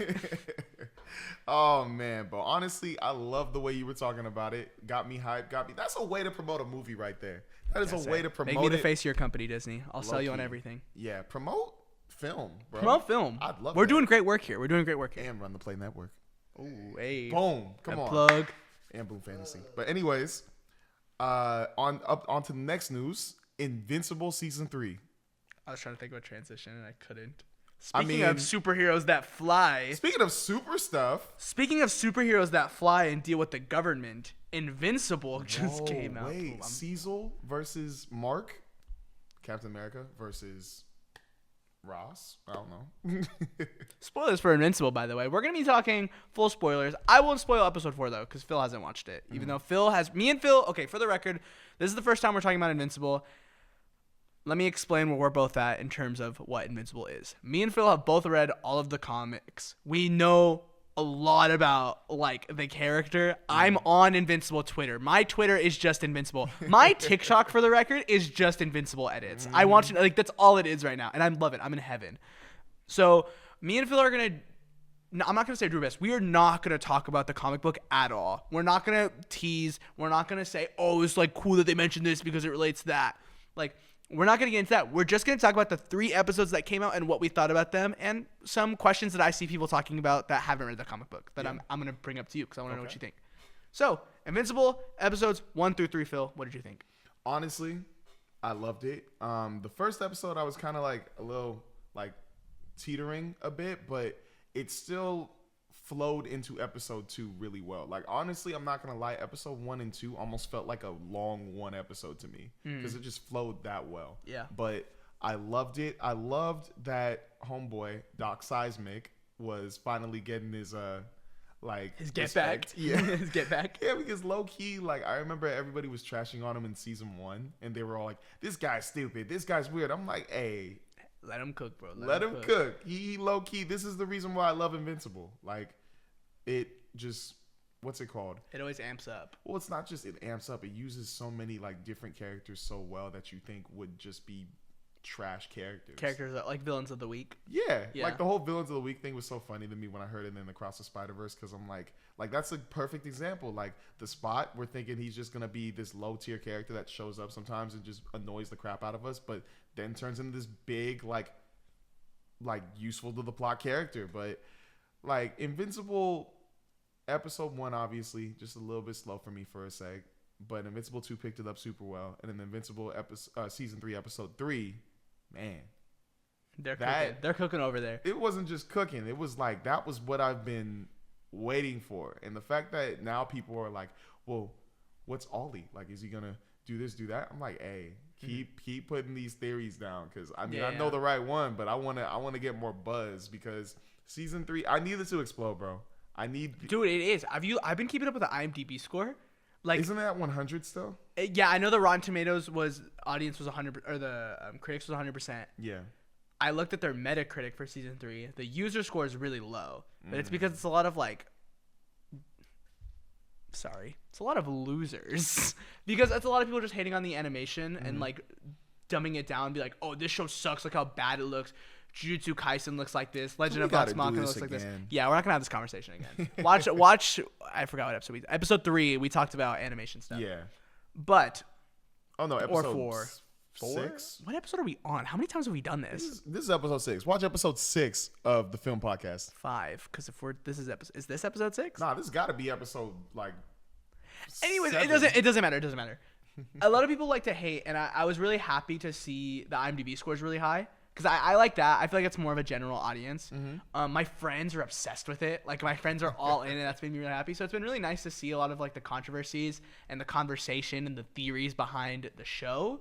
Oh, man. But honestly, I love the way you were talking about it. Got me hyped. That's a way to promote a movie right there. That is a way to promote it. Make me the face of your company, Disney. I'll sell you on everything. Yeah. Promote film, bro. Promote film. I'd love We're doing great work here. And Run the Play Network. Ooh, hey. Boom. Come on. Plug. And Boom Fantasy. But anyways, on to the next news. Invincible Season 3. I was trying to think of a transition and I couldn't. Speaking of superheroes that fly. Speaking of super stuff. Speaking of superheroes that fly and deal with the government, Invincible just came out. Wait, Cecil versus Mark. Captain America versus Ross. I don't know. Spoilers for Invincible, by the way. We're going to be talking full spoilers. I won't spoil episode 4, though, because Phil hasn't watched it. Even though me and Phil, okay, for the record, this is the first time we're talking about Invincible. Let me explain where we're both at in terms of what Invincible is. Me and Phil have both read all of the comics. We know a lot about, like, the character. I'm on Invincible Twitter. My Twitter is just Invincible. My TikTok, for the record, is just Invincible edits. I want you, like, that's all it is right now. And I love it. I'm in heaven. So, me and Phil are going to, I'm not going to say do our best. We are not going to talk about the comic book at all. We're not going to tease. We're not going to say, oh, it's, like, cool that they mentioned this because it relates to that. Like, we're not going to get into that. We're just going to talk about the 3 episodes that came out and what we thought about them and some questions that I see people talking about that haven't read the comic book that I'm going to bring up to you because I want to know what you think. So, Invincible, episodes 1 through 3, Phil, what did you think? Honestly, I loved it. The first episode, I was kind of like a little like teetering a bit, but it still flowed into episode 2 really well. Like, honestly, I'm not gonna lie, episode 1 and 2 almost felt like a long one episode to me because it just flowed that well. Yeah. But I loved it. I loved that homeboy Doc Seismic was finally getting his his get back. Yeah. His get back. Yeah, because low key, like, I remember everybody was trashing on him in season 1 and they were all like, this guy's stupid, this guy's weird. I'm like, hey, let him cook, bro. Let him cook. He low key. This is the reason why I love Invincible. Like, it just, what's it called? It always amps up. Well, it's not just it amps up. It uses so many like different characters so well that you think would just be trash characters. Characters that, like villains of the week. Yeah, like the whole villains of the week thing was so funny to me when I heard it in Across the Spider-Verse because I'm like that's a perfect example. Like the Spot, we're thinking he's just gonna be this low tier character that shows up sometimes and just annoys the crap out of us, but then turns into this big like useful to the plot character. But like Invincible episode 1 obviously just a little bit slow for me for a sec, but Invincible 2 picked it up super well, and then Invincible season 3 episode 3, man, they're cooking over there. It wasn't just cooking, it was like that was what I've been waiting for. And the fact that now people are like, well, what's Ollie, like, is he gonna do this, do that? I'm like, hey, keep putting these theories down, because I mean, I know the right one, but I want to get more buzz, because season 3, I need it to explode, bro. Dude, it is. I've been keeping up with the IMDb score. Like, isn't that 100 still? Yeah, I know the Rotten Tomatoes audience was 100, or the critics was 100%. Yeah. I looked at their Metacritic for season 3. The user score is really low, but it's because it's a lot of it's a lot of losers because it's a lot of people just hating on the animation and like dumbing it down and be like, oh, this show sucks. Look how bad it looks. Jujutsu Kaisen looks like this. Legend of Vox Machina looks like this. Yeah, we're not gonna have this conversation again. Watch. I forgot what episode episode 3. We talked about animation stuff. Yeah. But. Oh no, episode 4. 6. What episode are we on? How many times have we done this? This is episode 6. Watch episode 6 of the Film Podcast. 5, because is this episode 6? Nah, this has got to be episode like. Anyways, 7. it doesn't matter. A lot of people like to hate, and I was really happy to see the IMDb scores really high, Because I like that. I feel like it's more of a general audience. My friends are obsessed with it. Like, my friends are all in it. That's made me really happy. So it's been really nice to see a lot of, like, the controversies and the conversation and the theories behind the show.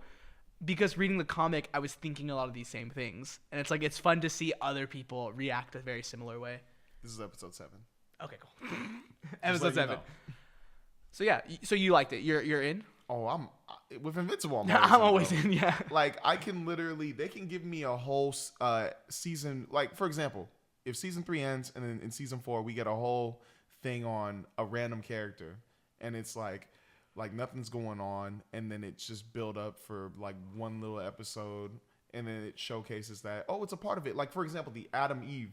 Because reading the comic, I was thinking a lot of these same things. And it's, like, it's fun to see other people react a very similar way. This is episode 7. Okay, cool. Episode 7. So, yeah. So you liked it. You're in? Oh, I'm with Invincible. I'm always in, yeah. Like, I can literally, they can give me a whole season. Like, for example, if season 3 ends and then in season 4 we get a whole thing on a random character, and it's like nothing's going on, and then it's just build up for like one little episode, and then it showcases that, oh, it's a part of it. Like, for example, the Adam Eve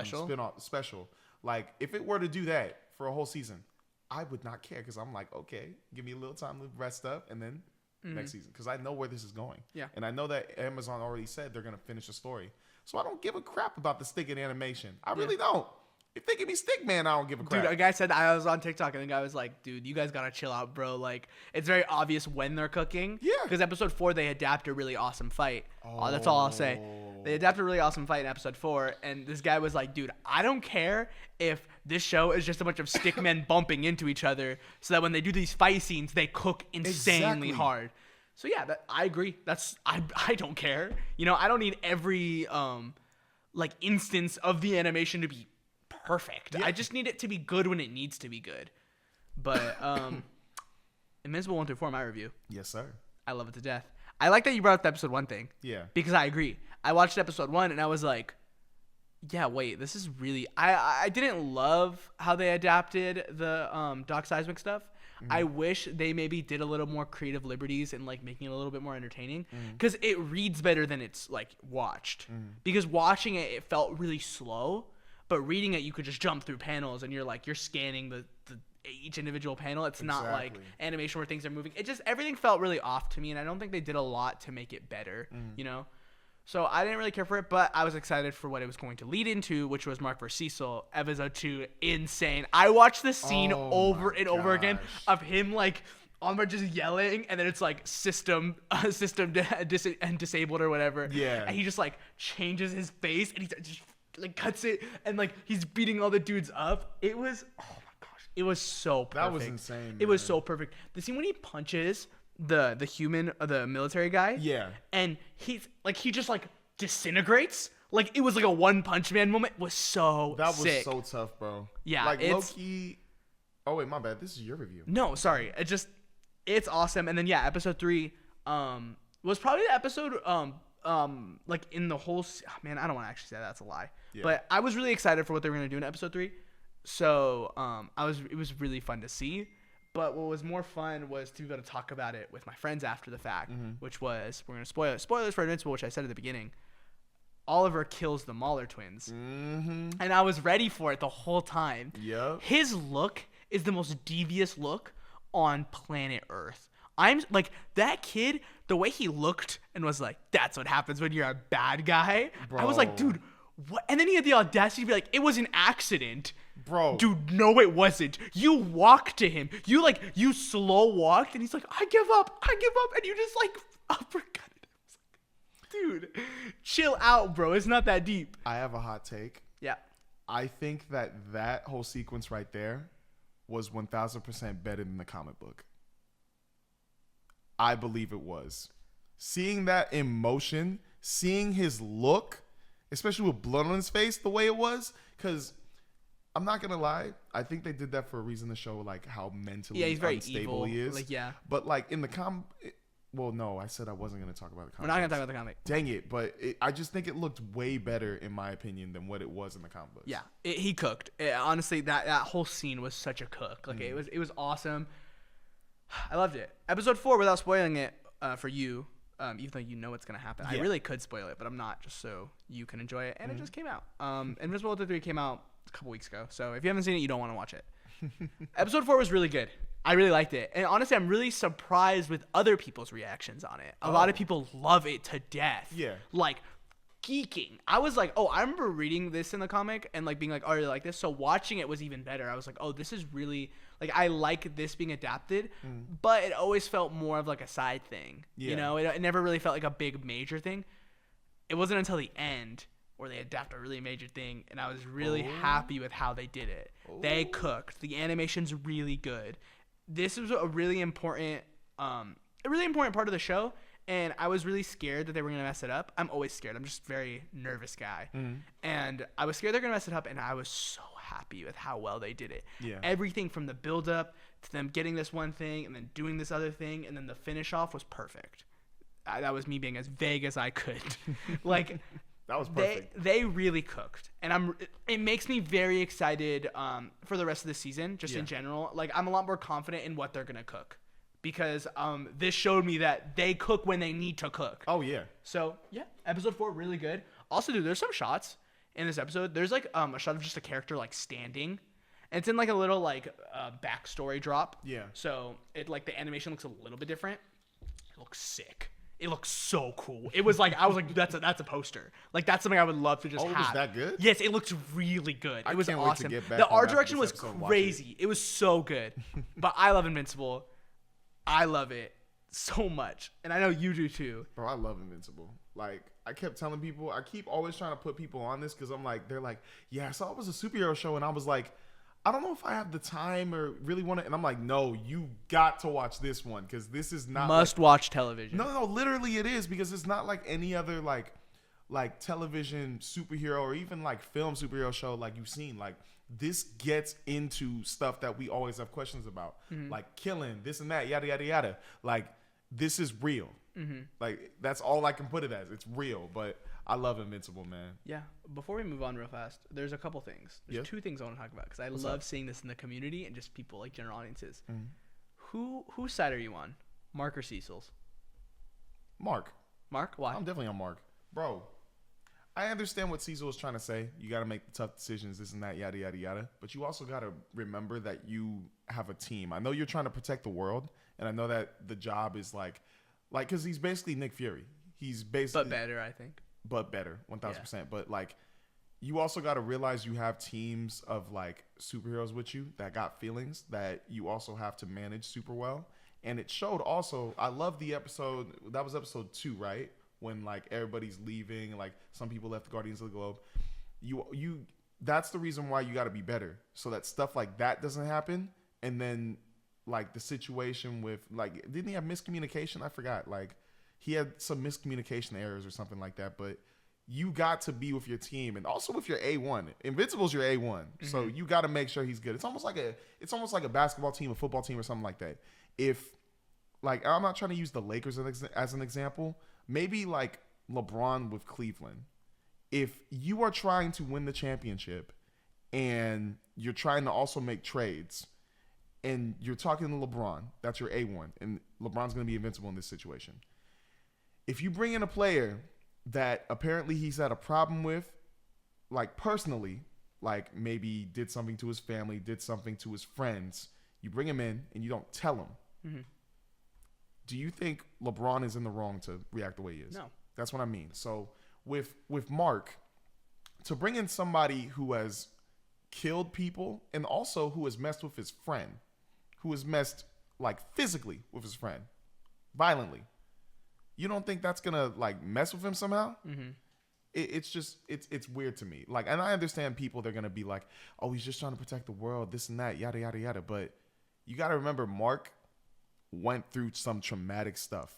spin-off special. Like, if it were to do that for a whole season, I would not care, because I'm like, okay, give me a little time to rest up, and then next season, because I know where this is going. Yeah. And I know that Amazon already said they're going to finish the story. So I don't give a crap about the stick in animation. I really don't. If they give me stick, man, I don't give a crap. Dude, a guy said, I was on TikTok, and the guy was like, dude, you guys got to chill out, bro. Like, it's very obvious when they're cooking. Yeah. Because episode 4, they adapt a really awesome fight. That's all I'll say. They adapt a really awesome fight in episode 4, and this guy was like, dude, I don't care if this show is just a bunch of stick men bumping into each other, so that when they do these fight scenes, they cook insanely hard. So yeah, I agree. I don't care. You know, I don't need every like instance of the animation to be perfect. Yeah. I just need it to be good when it needs to be good. But Invincible 1 through 4, my review. Yes, sir. I love it to death. I like that you brought up the episode 1 thing. Yeah. Because I agree. I watched episode 1 and I was like, yeah, wait, this is really... I didn't love how they adapted the Doc Seismic stuff. I wish they maybe did a little more creative liberties and like making it a little bit more entertaining, because it reads better than it's like watched. Because watching it felt really slow, but reading it, you could just jump through panels and you're scanning the each individual panel. It's not like animation where things are moving. It just, everything felt really off to me, and I don't think they did a lot to make it better, you know? So I didn't really care for it, but I was excited for what it was going to lead into, which was Mark vs. Cecil, episode 2, insane. I watched this scene over and over again of him like on just yelling, and then it's like system and disabled or whatever. Yeah. And he just like changes his face, and he just like cuts it, and like he's beating all the dudes up. It was, oh my gosh, it was so perfect. That was insane. It was so perfect. The scene when he punches the human, the military guy, and he just like disintegrates, like it was like a One Punch Man moment. Was so that was sick. So tough, bro. Yeah, like low-key. Oh wait, my bad, this is your review. No, sorry, it's awesome. And then yeah, episode 3 was probably the episode like in the whole man, I don't want to actually say that, that's a lie, but I was really excited for what they were gonna do in episode 3. So it was really fun to see. But what was more fun was to be able to talk about it with my friends after the fact, which was, we're going to spoil it. Spoilers for Invincible, which I said at the beginning. Oliver kills the Mahler twins. And I was ready for it the whole time. Yep. His look is the most devious look on planet Earth. I'm like, that kid, the way he looked and was like, that's what happens when you're a bad guy. Bro. I was like, dude, what? And then he had the audacity to be like, it was an accident. Bro. Dude, no, it wasn't. You walked to him. You slow walked, and he's like, I give up. And you just like uppercutted him. Dude, chill out, bro. It's not that deep. I have a hot take. Yeah. I think that whole sequence right there was 1000% better than the comic book. I believe it was. Seeing that emotion, seeing his look, especially with blood on his face the way it was, because I'm not gonna lie, I think they did that for a reason to show like how mentally he's very unstable evil. he is. Like, yeah. But like in the well, no, I said I wasn't gonna talk about the comic. We're not gonna talk about the comic. Dang it! But I just think it looked way better in my opinion than what it was in the comic books. Yeah, he cooked. Honestly, that whole scene was such a cook. Like it was awesome. I loved it. Episode 4, without spoiling it for you, even though you know what's gonna happen. I really could spoil it, but I'm not, just so you can enjoy it. And it just came out. Invincible 3 came out a couple weeks ago, so if you haven't seen it, you don't want to watch it. Episode 4 was really good. I really liked it, and honestly, I'm really surprised with other people's reactions on it. A lot of people love it to death. Yeah, like geeking. I was like, oh, I remember reading this in the comic and like being like, oh, I really like this. So watching it was even better. I was like, oh, this is really like, I like this being adapted, but it always felt more of like a side thing. You know, it never really felt like a big major thing. it wasn't until the end where they adapt a really major thing, and I was really happy with how they did it. They cooked. The animation's really good. This was a really important part of the show, and I was really scared that they were gonna mess it up. I'm always scared. I'm just a very nervous guy, and I was scared they're gonna mess it up, and I was so happy with how well they did it. Yeah. Everything from the build up to them getting this one thing and then doing this other thing, and then the finish off was perfect. That was me being as vague as I could. Like, that was perfect. They really cooked, and it makes me very excited for the rest of the season, just in general. Like, I'm a lot more confident in what they're gonna cook, because this showed me that they cook when they need to cook. Oh yeah. So yeah, episode 4 really good. Also, dude, there's some shots in this episode. There's like a shot of just a character like standing, and it's in like a little like backstory drop. Yeah. So it like the animation looks a little bit different. It looks sick. It looks so cool. It was like, I was like, that's a poster. Like, that's something I would love to just have. Oh, was that good? Yes, it looked really good. It was can't awesome. wait to get back the on art after direction this was episode and watch crazy. It was so good. But I love Invincible. I love it so much. And I know you do too. Bro, I love Invincible. Like, I kept telling people, I keep always trying to put people on this because I'm like, they're like, yeah, I saw it was a superhero show. And I was like, I don't know if I have the time or really want to. And I'm like, no, you got to watch this one because this is not must-watch television. No, literally it is, because it's not like any other like television superhero or even like film superhero show like you've seen. Like, this gets into stuff that we always have questions about, like killing, this and that, yada yada yada. Like, this is real. Like, that's all I can put it as. It's real. But I love Invincible, man. Yeah. Before we move on real fast, there's a couple things. There's 2 things I want to talk about because I love seeing this in the community and just people like general audiences. Whose side are you on, Mark or Cecil's? Mark. Mark? Why? I'm definitely on Mark. Bro, I understand what Cecil was trying to say. You got to make the tough decisions, this and that, yada, yada, yada. But you also got to remember that you have a team. I know you're trying to protect the world, and I know that the job is like, because he's basically Nick Fury. He's basically... But better, I think. But better, 1,000%. Yeah. But, like, you also got to realize you have teams of, like, superheroes with you that got feelings that you also have to manage super well. And it showed also... I love the episode... That was episode 2, right? When, like, everybody's leaving. Like, some people left the Guardians of the Globe. You that's the reason why you got to be better. So that stuff like that doesn't happen. And then, like, the situation with... Like, didn't he have miscommunication? I forgot. Like... He had some miscommunication errors or something like that, but you got to be with your team and also with your A1. Invincible's your A1, so you got to make sure he's good. It's almost like a basketball team, a football team, or something like that. If, like, I'm not trying to use the Lakers as an example, maybe like LeBron with Cleveland. If you are trying to win the championship and you're trying to also make trades, and you're talking to LeBron, that's your A1, and LeBron's going to be invincible in this situation. If you bring in a player that apparently he's had a problem with, like personally, like maybe did something to his family, did something to his friends, you bring him in and you don't tell him. Do you think LeBron is in the wrong to react the way he is? No. That's what I mean. So with Mark, to bring in somebody who has killed people and also who has messed with his friend, who has messed like physically with his friend, violently, you don't think that's gonna like mess with him somehow? It's just it's weird to me. Like, and I understand people, they're gonna be like, oh, he's just trying to protect the world, this and that, yada yada yada. But you gotta remember, Mark went through some traumatic stuff,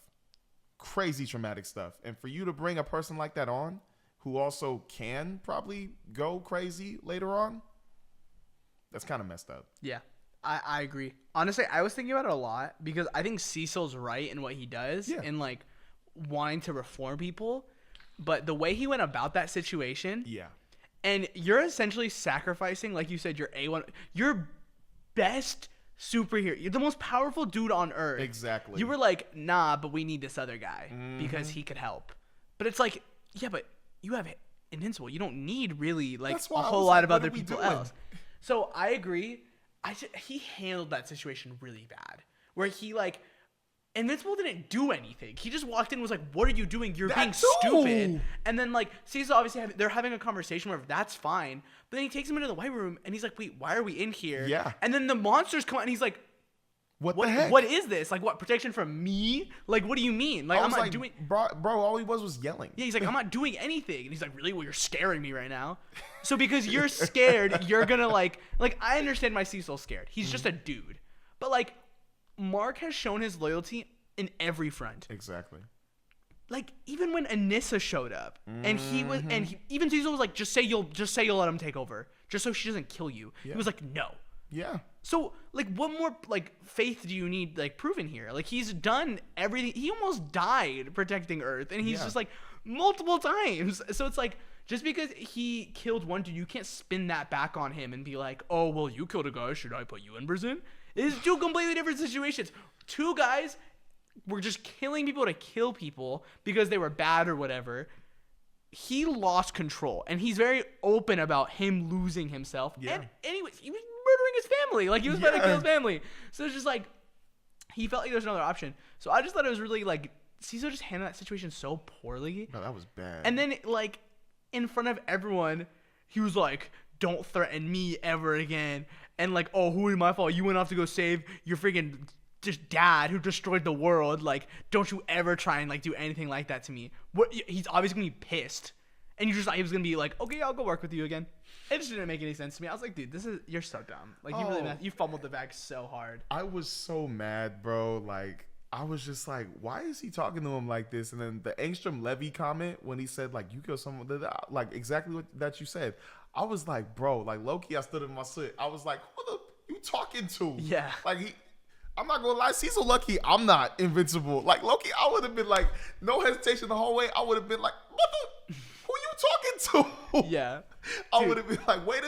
crazy traumatic stuff, and for you to bring a person like that on, who also can probably go crazy later on, that's kind of messed up. Yeah. I agree. Honestly, I was thinking about it a lot because I think Cecil's right in what he does in like wanting to reform people, but the way he went about that situation, and you're essentially sacrificing, like you said, your A1, your best superhero, you're the most powerful dude on earth. Exactly. You were like, nah, but we need this other guy because he could help. But it's like, yeah, but you have Invincible. You don't need really like a whole lot of other people else. So I agree. He handled that situation really bad, where he like, Invincible didn't do anything. He just walked in and was like, what are you doing? You're being stupid. And then like, Cecil obviously they're having a conversation where that's fine. But then he takes him into the white room and he's like, wait, why are we in here? Yeah. And then the monsters come out and he's like, What the heck? What is this? Like, what, protection from me? Like, what do you mean? Like, I'm not doing... Bro, all he was yelling. Yeah, he's like, I'm not doing anything. And he's like, really? Well, you're scaring me right now. So because you're scared, you're gonna, like, I understand why Cecil's scared. He's just a dude. But, like, Mark has shown his loyalty in every front. Exactly. Like, even when Anissa showed up, and even Cecil was like, just say you'll let him take over, just so she doesn't kill you. Yeah. He was like, no. Yeah. So, like, what more, like, faith do you need, like, proven here? Like, he's done everything. He almost died protecting Earth, and he's just, like, multiple times. So it's like, just because he killed one dude, you can't spin that back on him and be like, oh, well, you killed a guy. Should I put you in prison? It's two completely different situations. Two guys were just killing people to kill people because they were bad or whatever. He lost control, and he's very open about him losing himself. Yeah. And anyways, he was murdering his family. Like, he was about to kill his family. So it's just like, he felt like there was another option. So I just thought it was really, like, Cecil just handled that situation so poorly. No, that was bad. And then, like, in front of everyone, he was like, don't threaten me ever again. And like, oh, who is my fault? You went off to go save your freaking just dad who destroyed the world. Like, don't you ever try and, like, do anything like that to me. What? He's obviously gonna be pissed. And you just thought he was gonna be like, okay, I'll go work with you again. It just didn't make any sense to me. I was like, dude, you're so dumb. Like, you fumbled the bag so hard. I was so mad, bro. Like, I was just like, why is he talking to him like this? And then the Angstrom Levy comment when he said, like, you kill someone, like, exactly what that you said. I was like, bro, like, low-key, I stood in my seat. I was like, who the you talking to? Yeah. Like, I'm not gonna lie, Cecil lucky I'm not invincible. Like, low-key, I would have been like, no hesitation the whole way. I would have been like, who you talking to? Yeah. I would have been like, wait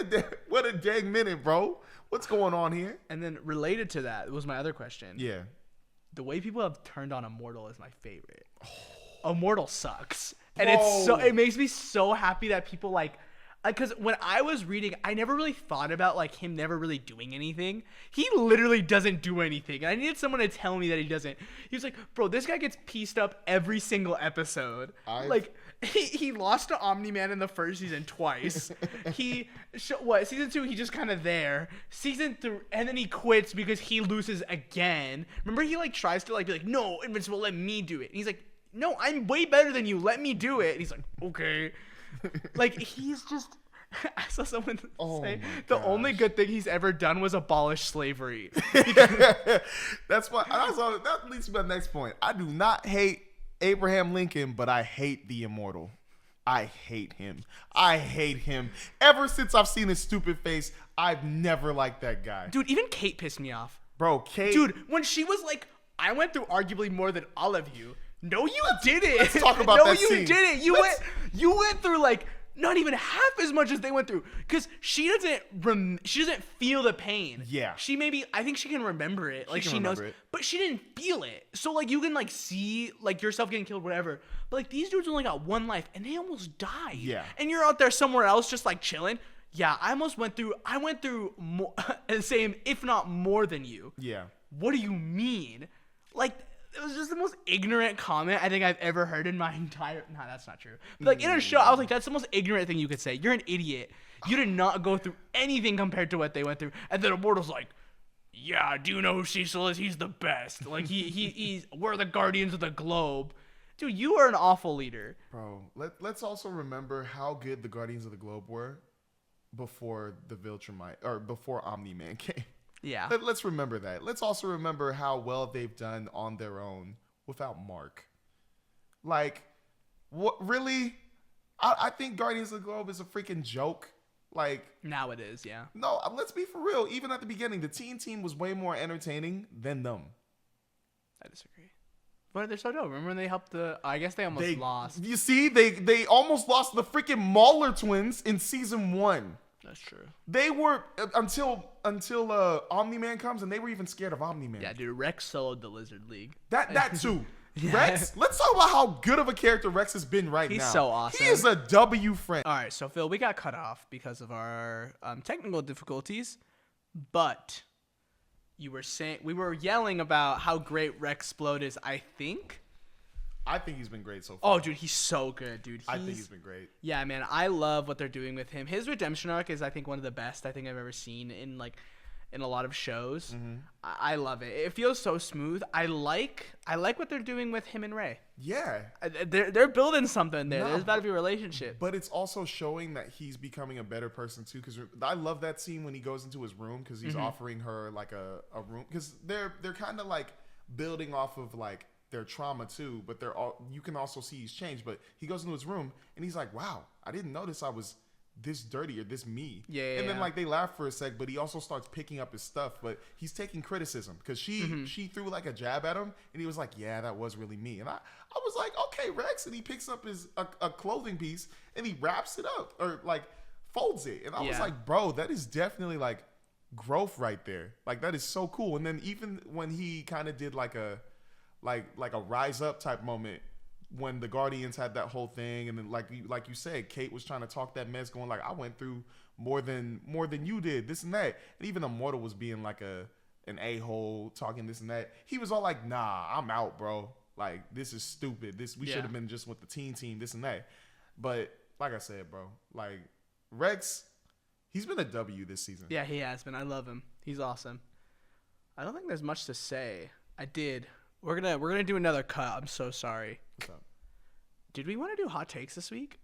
a dang minute, bro. What's going on here? And then related to that was my other question. Yeah. The way people have turned on Immortal is my favorite. Immortal sucks. And it makes me so happy that people, like, because when I was reading, I never really thought about, like, him never really doing anything. He literally doesn't do anything. And I needed someone to tell me that he doesn't. He was like, bro, this guy gets pieced up every single episode. Like, he lost to Omni-Man in the first season twice. Season 2, he's just kind of there. Season 3, and then he quits because he loses again. Remember, he, like, tries to, like, be like, no, Invincible, let me do it. And he's like, no, I'm way better than you. Let me do it. And he's like, okay. Like, he's just... I saw someone say the only good thing he's ever done was abolish slavery. That's why. That leads to my next point. I do not hate Abraham Lincoln, but I hate the Immortal. I hate him. Ever since I've seen his stupid face, I've never liked that guy. Dude, even Kate pissed me off. Bro, Kate. Dude, when she was like, I went through arguably more than all of you. No, you didn't. Let's talk about that scene. No, you didn't. You went through, like, not even half as much as they went through, because she doesn't feel the pain. Yeah. I think she can remember it. Like, she knows it, but she didn't feel it. So, like, you can, like, see, like, yourself getting killed, whatever. But, like, these dudes only got one life, and they almost died. Yeah. And you're out there somewhere else just, like, chilling. Yeah, I went through more, the same, if not more than you. Yeah. What do you mean? Like, it was just the most ignorant comment I think I've ever heard in my entire... No, that's not true. But, like, in a show, I was like, that's the most ignorant thing you could say. You're an idiot. You did not go through anything compared to what they went through. And then Immortal's like, yeah, do you know who Cecil is? He's the best. Like, we're the Guardians of the Globe. Dude, you are an awful leader. Bro, let's also remember how good the Guardians of the Globe were before the Viltrumite, or before Omni-Man came. Yeah. Let's remember that. Let's also remember how well they've done on their own without Mark. Like, what really? I think Guardians of the Globe is a freaking joke. Like, now it is, yeah. No, let's be for real. Even at the beginning, the teen team was way more entertaining than them. I disagree. But they're so dope. Remember when they helped I guess they almost lost. You see, they almost lost the freaking Mauler twins in season 1. That's true. They were until Omni-Man comes, and they were even scared of Omni-Man. Yeah, dude, Rex soloed the Lizard League. That too. Yeah. Rex, let's talk about how good of a character Rex has been now. He's so awesome. He is a W friend. All right, so Phil, we got cut off because of our technical difficulties, but we were yelling about how great Rex Splode is, I think. I think he's been great so far. Oh, dude, he's so good, dude. I think he's been great. Yeah, man, I love what they're doing with him. His redemption arc is, I think, one of the best I think I've ever seen in, like, in a lot of shows. I love it. It feels so smooth. I like what they're doing with him and Ray. Yeah. They're building something there. No, There's about to be a relationship. But it's also showing that he's becoming a better person too. Because I love that scene when he goes into his room because he's offering her like a room. Because they're kind of like building off of like their trauma too. But you can also see he's changed. But he goes into his room and he's like, wow, I didn't notice I was this dirty or this me. Yeah. And then like they laugh for a sec, but he also starts picking up his stuff. But he's taking criticism because she threw like a jab at him and he was like, yeah, that was really me. And I was like, okay, Rex. And he picks up a clothing piece and he wraps it up or like folds it. And I was like, bro, that is definitely like growth right there. Like that is so cool. And then even when he kind of did like a rise up type moment when the Guardians had that whole thing, and then like you said, Kate was trying to talk that mess, going like, I went through more than you did, this and that. And even Immortal was being like an a-hole, talking this and that. He was all like, nah, I'm out, bro. Like, this is stupid. We should have been just with the team, this and that. But like I said, bro, like Rex, he's been a W this season. Yeah, he has been. I love him. He's awesome. I don't think there's much to say. I did. We're gonna do another cut. I'm so sorry. What's up? Did we want to do hot takes this week?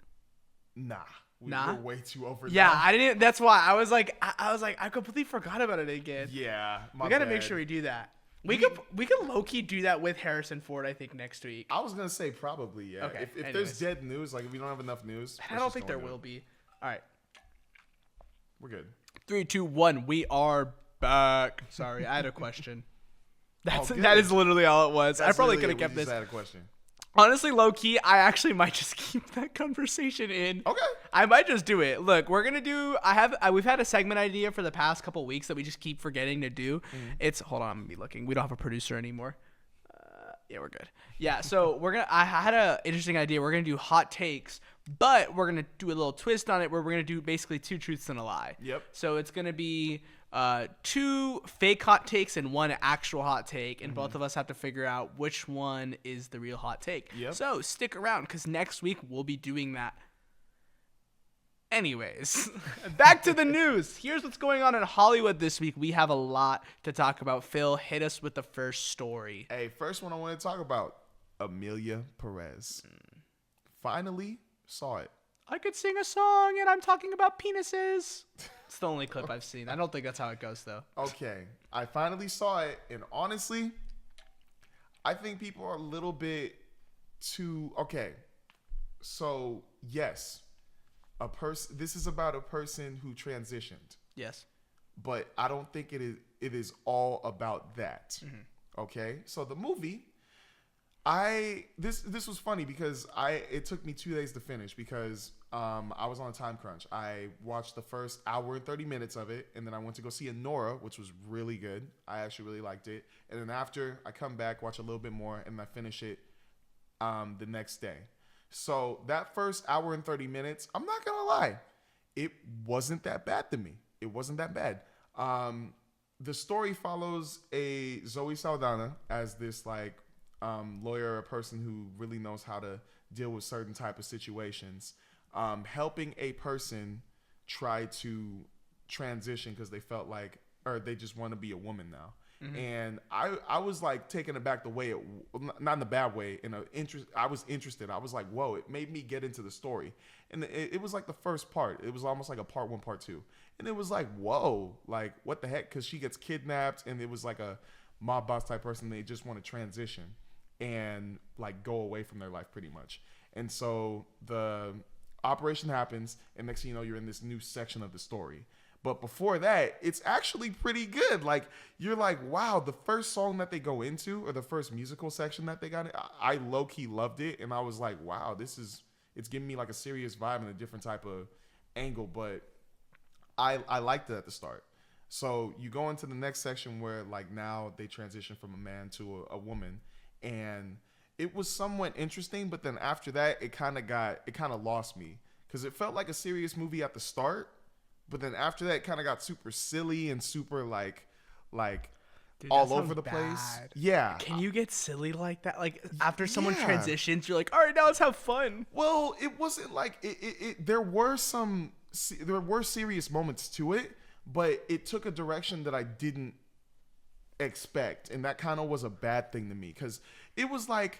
Nah. Nah? We're way too over. Yeah, I didn't. That's why I was like, I completely forgot about it again. Yeah, we gotta make sure we do that. We could low key do that with Harrison Ford. I think next week. I was gonna say probably yeah. Okay. If there's dead news, like if we don't have enough news, I don't think there will be. All right. We're good. 3, 2, 1. We are back. Sorry, I had a question. That is literally all it was. I probably could have kept this. I had a question. Honestly, low key, I actually might just keep that conversation in. Okay. I might just do it. Look, we're gonna do. We've had a segment idea for the past couple weeks that we just keep forgetting to do. It's hold on, I'm gonna be looking. We don't have a producer anymore. Yeah, we're good. Yeah, so I had a interesting idea. We're gonna do hot takes, but we're gonna do a little twist on it where we're gonna do basically 2 truths and a lie. Yep. So it's gonna be 2 fake hot takes and 1 actual hot take, and both of us have to figure out which one is the real hot take. Yep. So stick around because next week we'll be doing that. Anyways, back to the news. Here's what's going on in Hollywood this week. We have a lot to talk about. Phil, hit us with the first story. Hey, first one I want to talk about, Amelia Perez. Finally saw it. I could sing a song and I'm talking about penises. It's the only clip I've seen. I don't think that's how it goes, though. Okay. I finally saw it, and honestly, I think people are a little bit too... Okay. So, yes. This is about a person who transitioned. Yes. But I don't think it is all about that. Okay? So the movie, this was funny because it took me 2 days to finish because I was on a time crunch. I watched the first hour and 30 minutes of it, and then I went to go see Nora, which was really good. I actually really liked it. And then after, I come back, watch a little bit more, and I finish it the next day. So that first hour and 30 minutes, I'm not going to lie, it wasn't that bad to me. It wasn't that bad. The story follows a Zoe Saldana as this like lawyer, a person who really knows how to deal with certain type of situations, helping a person try to transition because they felt like, or they just want to be a woman now. And I was like taken aback the way not in a bad way, I was interested. I was like, whoa, it made me get into the story. And it was like the first part. It was almost like a part 1, part 2. And it was like, whoa, like what the heck? Because she gets kidnapped and it was like a mob boss type person. They just want to transition and like go away from their life pretty much. And so the operation happens, and next thing you know, you're in this new section of the story. But before that, it's actually pretty good. Like, you're like, wow, the first song that they go into, or the first musical section that they got in, I low-key loved it. And I was like, wow, it's giving me like a serious vibe and a different type of angle. But I liked it at the start. So you go into the next section where like now they transition from a man to a woman. And it was somewhat interesting. But then after that, it kind of lost me. Because it felt like a serious movie at the start. But then after that, it kind of got super silly and super like Dude, all over the place. bad. Yeah. Can you get silly like that? Like after someone transitions, you're like, all right, now let's have fun. Well, it wasn't like it there were serious moments to it, but it took a direction that I didn't expect, and that kind of was a bad thing to me because it was like,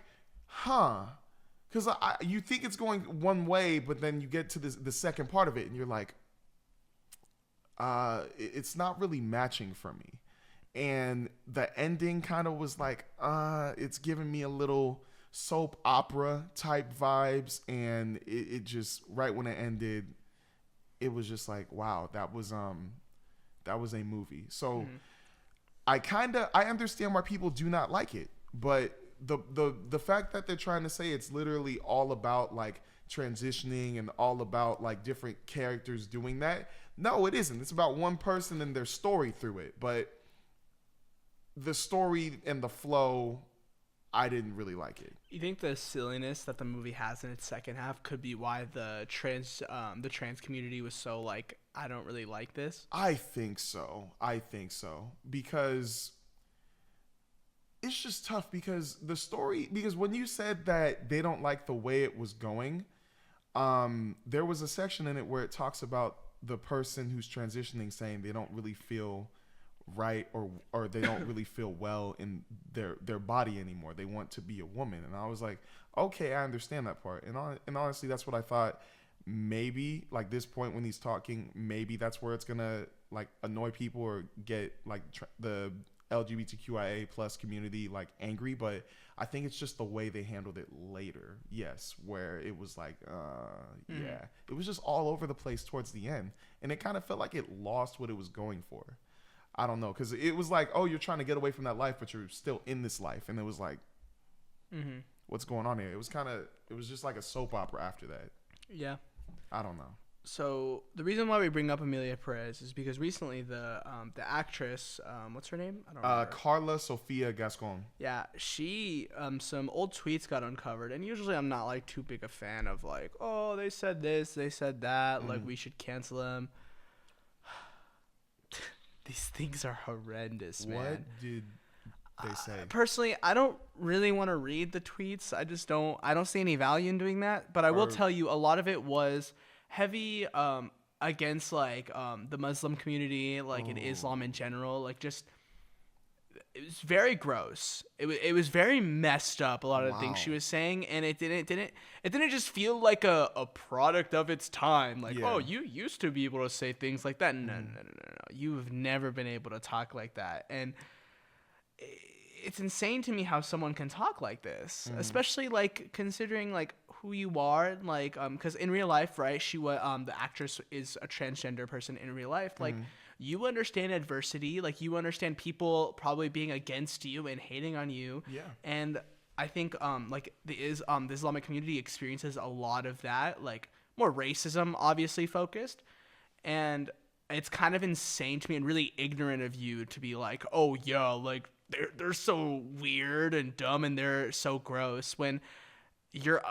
because you think it's going one way, but then you get to the second part of it, and you're like, it's not really matching for me. And the ending kind of was like, it's giving me a little soap opera type vibes, and it just, right when it ended, it was just like, wow, that was a movie. So I understand why people do not like it, but the fact that they're trying to say it's literally all about like transitioning and all about like different characters doing that, no, it isn't. It's about one person and their story through it, but the story and the flow, I didn't really like it. You think the silliness that the movie has in its second half could be why the trans community was so like, I don't really like this? I think so. Because it's just tough because when you said that they don't like the way it was going, there was a section in it where it talks about the person who's transitioning saying they don't really feel right or they don't really feel well in their body anymore. They want to be a woman. And I was like, okay, I understand that part. And honestly, that's what I thought. Maybe like this point when he's talking, maybe that's where it's gonna like annoy people or get like the LGBTQIA plus community like angry. But I think it's just the way they handled it later. Yes, where it was like, yeah, it was just all over the place towards the end, and it kind of felt like it lost what it was going for. I don't know, because it was like, oh, you're trying to get away from that life, but you're still in this life. And it was like, what's going on here? It was just like a soap opera after that. Yeah. I don't know. So the reason why we bring up Emilia Perez is because recently the actress, what's her name? I don't remember. Carla Sofia Gascon. Yeah, she, some old tweets got uncovered. And usually I'm not like too big a fan of like, oh, they said this, they said that, like we should cancel them. These things are horrendous, man. What did they say? Personally, I don't really want to read the tweets. I don't see any value in doing that. But I will tell you, a lot of it was heavy against like the Muslim community, like in Islam in general. Like just, it was very gross. It was very messed up. A lot of the things she was saying, and it didn't just feel like a product of its time. Like, oh, you used to be able to say things like that. No. You've never been able to talk like that, and it's insane to me how someone can talk like this, especially like considering like who you are, like because in real life, right? She was the actress is a transgender person in real life, like. You understand adversity, like you understand people probably being against you and hating on you. Yeah. And I think like the Islamic community experiences a lot of that, like more racism obviously focused. And it's kind of insane to me and really ignorant of you to be like, oh yeah, like they're so weird and dumb and they're so gross when you're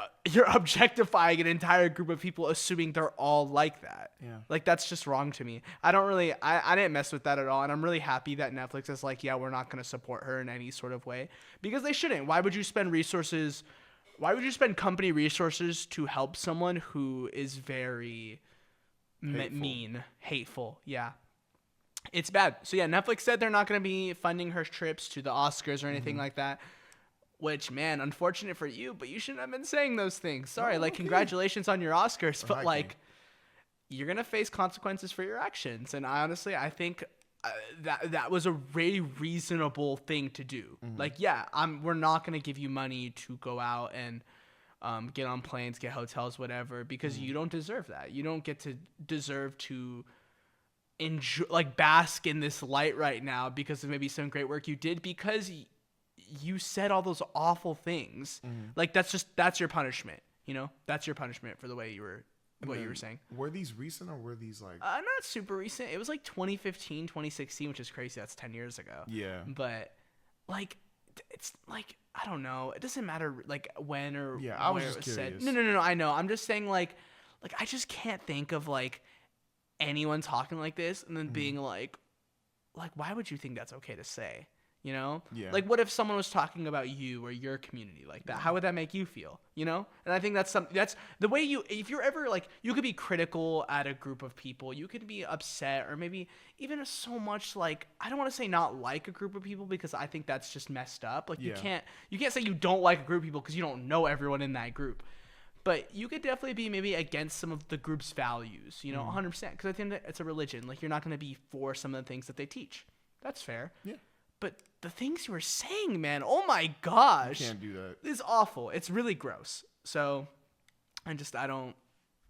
objectifying an entire group of people assuming they're all like that. Yeah. Like that's just wrong to me. I didn't mess with that at all. And I'm really happy that Netflix is like, yeah, we're not going to support her in any sort of way because they shouldn't. Why would you spend company resources to help someone who is very mean, hateful? Yeah. It's bad. So yeah, Netflix said they're not going to be funding her trips to the Oscars or anything like that. Which, man, unfortunate for you, but you shouldn't have been saying those things. Sorry, congratulations on your Oscars, but like, you're gonna face consequences for your actions. And I think that was a very reasonable thing to do. Like, yeah, we're not gonna give you money to go out and get on planes, get hotels, whatever, because you don't deserve that. You don't deserve to enjoy, like, bask in this light right now because of maybe some great work you did because you said all those awful things. Like that's your punishment, you know? That's your punishment for the way you were saying. Were these recent or were these like not super recent. It was like 2015, 2016, which is crazy. That's 10 years ago. Yeah. But like it's like I don't know. It doesn't matter like when or I was where just it was curious. said. No, I know. I'm just saying like I just can't think of like anyone talking like this and then being like why would you think that's okay to say? You know? Yeah. Like, what if someone was talking about you or your community like that? How would that make you feel? You know? And I think that's the way if you're ever, like, you could be critical at a group of people. You could be upset or maybe even so much, like, I don't want to say not like a group of people because I think that's just messed up. Like, you can't say you don't like a group of people because you don't know everyone in that group. But you could definitely be maybe against some of the group's values, you know, 100%. Because I think that it's a religion. Like, you're not going to be for some of the things that they teach. That's fair. Yeah. But the things you were saying, man, oh my gosh. You can't do that. It's awful. It's really gross. So,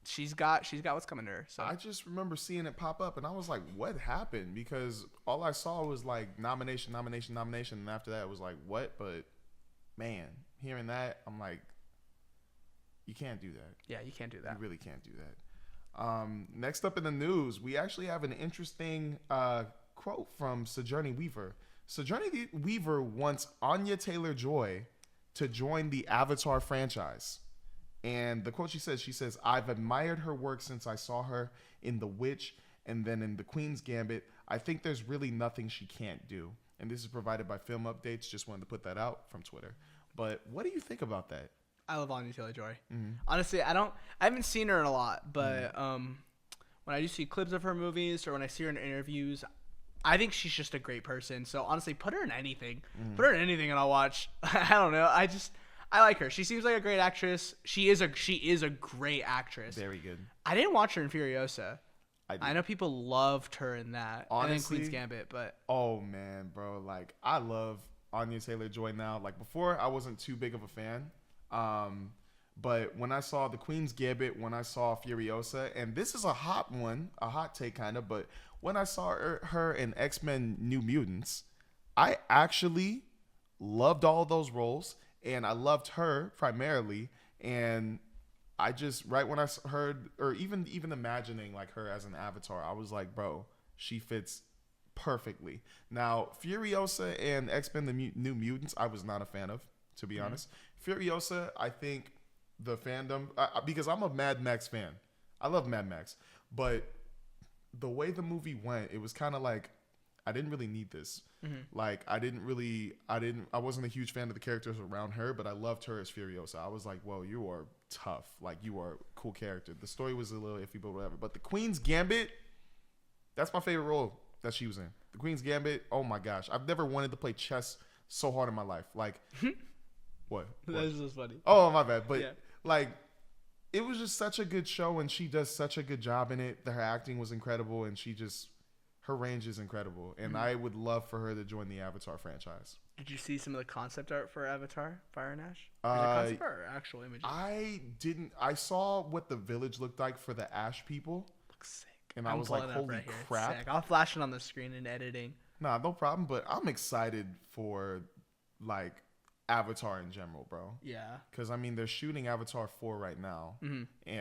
she's got what's coming to her. So I just remember seeing it pop up, and I was like, what happened? Because all I saw was, like, nomination. And after that, it was like, what? But, man, hearing that, I'm like, you can't do that. Yeah, you can't do that. You really can't do that. Next up in the news, we actually have an interesting quote from Sojourner Weaver. Sojourner Weaver wants Anya Taylor-Joy to join the Avatar franchise. And the quote she says, I've admired her work since I saw her in The Witch and then in The Queen's Gambit. I think there's really nothing she can't do. And this is provided by Film Updates. Just wanted to put that out from Twitter. But what do you think about that? I love Anya Taylor-Joy. Honestly, I haven't seen her in a lot, but when I do see clips of her movies or when I see her in interviews, I think she's just a great person. So honestly, put her in anything. Put her in anything and I'll watch. I don't know. I like her. She seems like a great actress. She is a great actress. Very good. I didn't watch her in Furiosa. I know people loved her in that. Honestly, and then Queen's Gambit, but oh man, bro, like I love Anya Taylor-Joy now. Like before, I wasn't too big of a fan. But when I saw The Queen's Gambit, when I saw Furiosa, and this is a hot take kind of, but when I saw her in X-Men New Mutants, I actually loved all of those roles, and I loved her primarily, and I just, right when I heard, or even imagining like her as an Avatar, I was like, bro, she fits perfectly. Now, Furiosa and X-Men the New Mutants, I was not a fan of, to be honest. Furiosa, I think the fandom, because I'm a Mad Max fan. I love Mad Max. But the way the movie went, it was kind of like, I didn't really need this. Like, I wasn't a huge fan of the characters around her, but I loved her as Furiosa. I was like, well, you are tough. Like, you are a cool character. The story was a little iffy, but whatever. But The Queen's Gambit, that's my favorite role that she was in. The Queen's Gambit, oh my gosh. I've never wanted to play chess so hard in my life. Like, what? That's just funny. Oh, my bad. But, yeah. like, it was just such a good show, and she does such a good job in it. Her acting was incredible, and her range is incredible. And I would love for her to join the Avatar franchise. Did you see some of the concept art for Avatar, Fire and Ash? Is it concept art or actual images? I didn't. I saw what the village looked like for the Ash people. Looks sick. And I was like, holy crap. Sick. I'll flash it on the screen in editing. Nah, no problem. But I'm excited for, like, Avatar in general, bro. Yeah. Because, I mean, they're shooting Avatar 4 right now.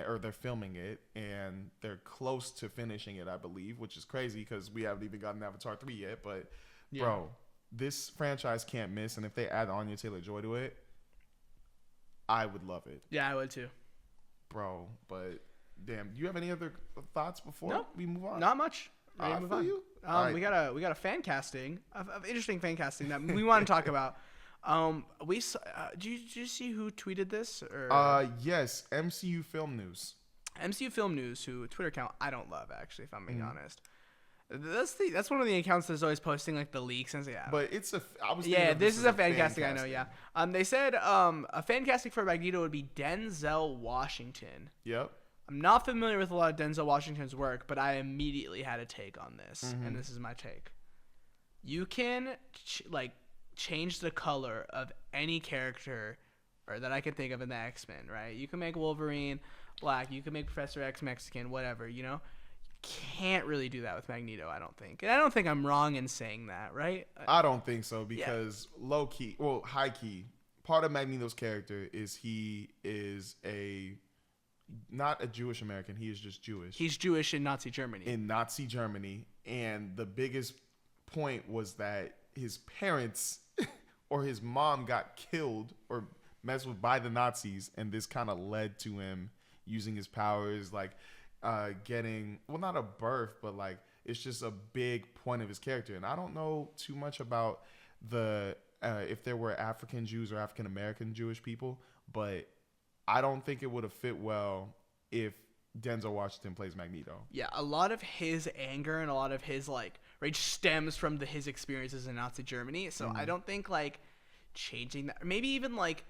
Or they're filming it. And they're close to finishing it, I believe. Which is crazy because we haven't even gotten Avatar 3 yet. But, bro, this franchise can't miss. And if they add Anya Taylor-Joy to it, I would love it. Yeah, I would too. Bro, but, damn. Do you have any other thoughts before we move on? Not much. I feel you. Right. We got a fan casting of interesting fan casting that we want to talk about. Did you see who tweeted this? Or? Yes, MCU Film News. MCU Film News, who Twitter account I don't love actually, if I'm being honest. That's one of the accounts that's always posting like the leaks and But it's a. This is a fan casting. I know. Yeah. They said a fan casting for Magneto would be Denzel Washington. Yep. I'm not familiar with a lot of Denzel Washington's work, but I immediately had a take on this, and this is my take. You can change the color of any character or that I can think of in the X-Men, right? You can make Wolverine black, you can make Professor X Mexican, whatever, you know? Can't really do that with Magneto, I don't think. And I don't think I'm wrong in saying that, right? I don't think so because high key, part of Magneto's character is he is not a Jewish American, he is just Jewish. He's Jewish in Nazi Germany. And the biggest point was that his parents or his mom got killed or messed with by the Nazis, and this kind of led to him using his powers, like getting, well, not a birth, but like it's just a big point of his character. And I don't know too much about if there were African Jews or African American Jewish people, but I don't think it would have fit well if Denzel Washington plays Magneto. Yeah, a lot of his anger and a lot of his like rage stems from his experiences in Nazi Germany. So I don't think like changing that, maybe even like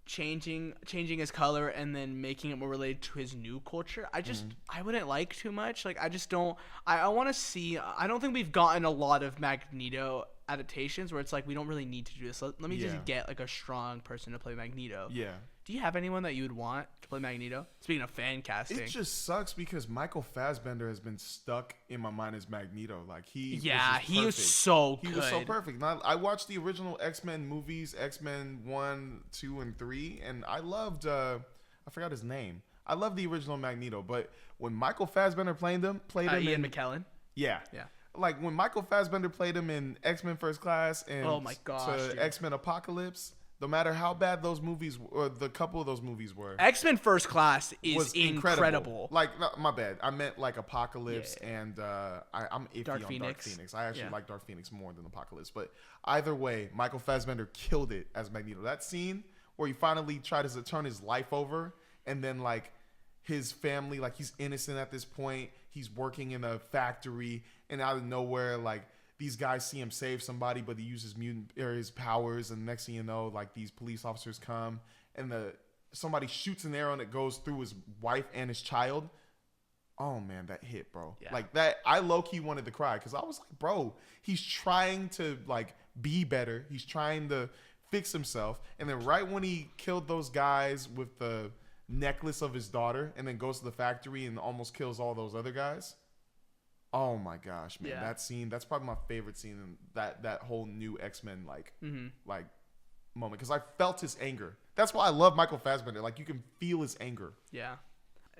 changing his color and then making it more related to his new culture. I wouldn't like too much. Like I just don't. I want to see. I don't think we've gotten a lot of Magneto adaptations where it's like we don't really need to do this. Let me just get like a strong person to play Magneto. Yeah. Do you have anyone that you would want to play Magneto? Speaking of fan casting, it just sucks because Michael Fassbender has been stuck in my mind as Magneto. Like he was so good. He was so perfect. And I watched the original X-Men movies, X-Men 1, 2, and 3, and I loved I forgot his name. I love the original Magneto, but when Michael Fassbender played him Ian McKellen. Yeah. Like when Michael Fassbender played him in X-Men First Class and oh my gosh, to X-Men Apocalypse. No matter how bad those movies or the couple of those movies were, X-Men First Class is incredible. Like, no, my bad. I meant like Apocalypse and I'm iffy Dark on Phoenix. Dark Phoenix. I actually like Dark Phoenix more than Apocalypse. But either way, Michael Fassbender killed it as Magneto. That scene where he finally tried to turn his life over and then like his family, like he's innocent at this point. He's working in a factory and out of nowhere, like, these guys see him save somebody, but he uses his powers, and next thing you know, like these police officers come, and somebody shoots an arrow and it goes through his wife and his child. Oh man, that hit, bro. Yeah. Like that, I low-key wanted to cry because I was like, bro, he's trying to like be better. He's trying to fix himself, and then right when he killed those guys with the necklace of his daughter, and then goes to the factory and almost kills all those other guys. Oh my gosh, man! That scene, that's probably my favorite scene in that whole new X-Men like moment, because I felt his anger. That's why I love Michael Fassbender. Like you can feel his anger. Yeah.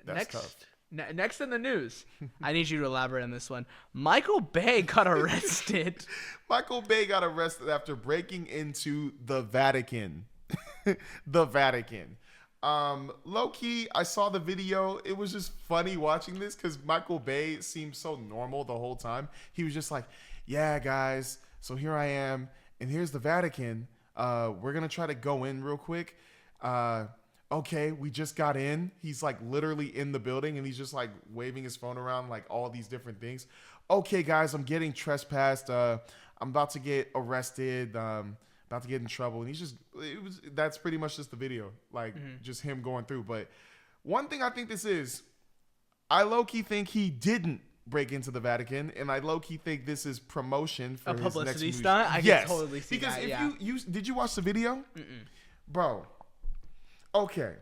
That's tough. Next in the news, I need you to elaborate on this one. Michael Bay got arrested. Michael Bay got arrested after breaking into the Vatican. The Vatican. Low key, I saw the video. It was just funny watching this because Michael Bay seemed so normal the whole time. He was just like, yeah, guys, so here I am, and here's the Vatican. We're gonna try to go in real quick. Okay, we just got in. He's like literally in the building, and he's just like waving his phone around, like all these different things. Okay, guys, I'm getting trespassed. I'm about to get arrested. About to get in trouble, and that's pretty much just the video, like just him going through. But one thing I think this is, I low-key think he didn't break into the Vatican, and I low-key think this is promotion for his next movie. A publicity stunt? I can totally see because that, if you did you watch the video? Bro, okay,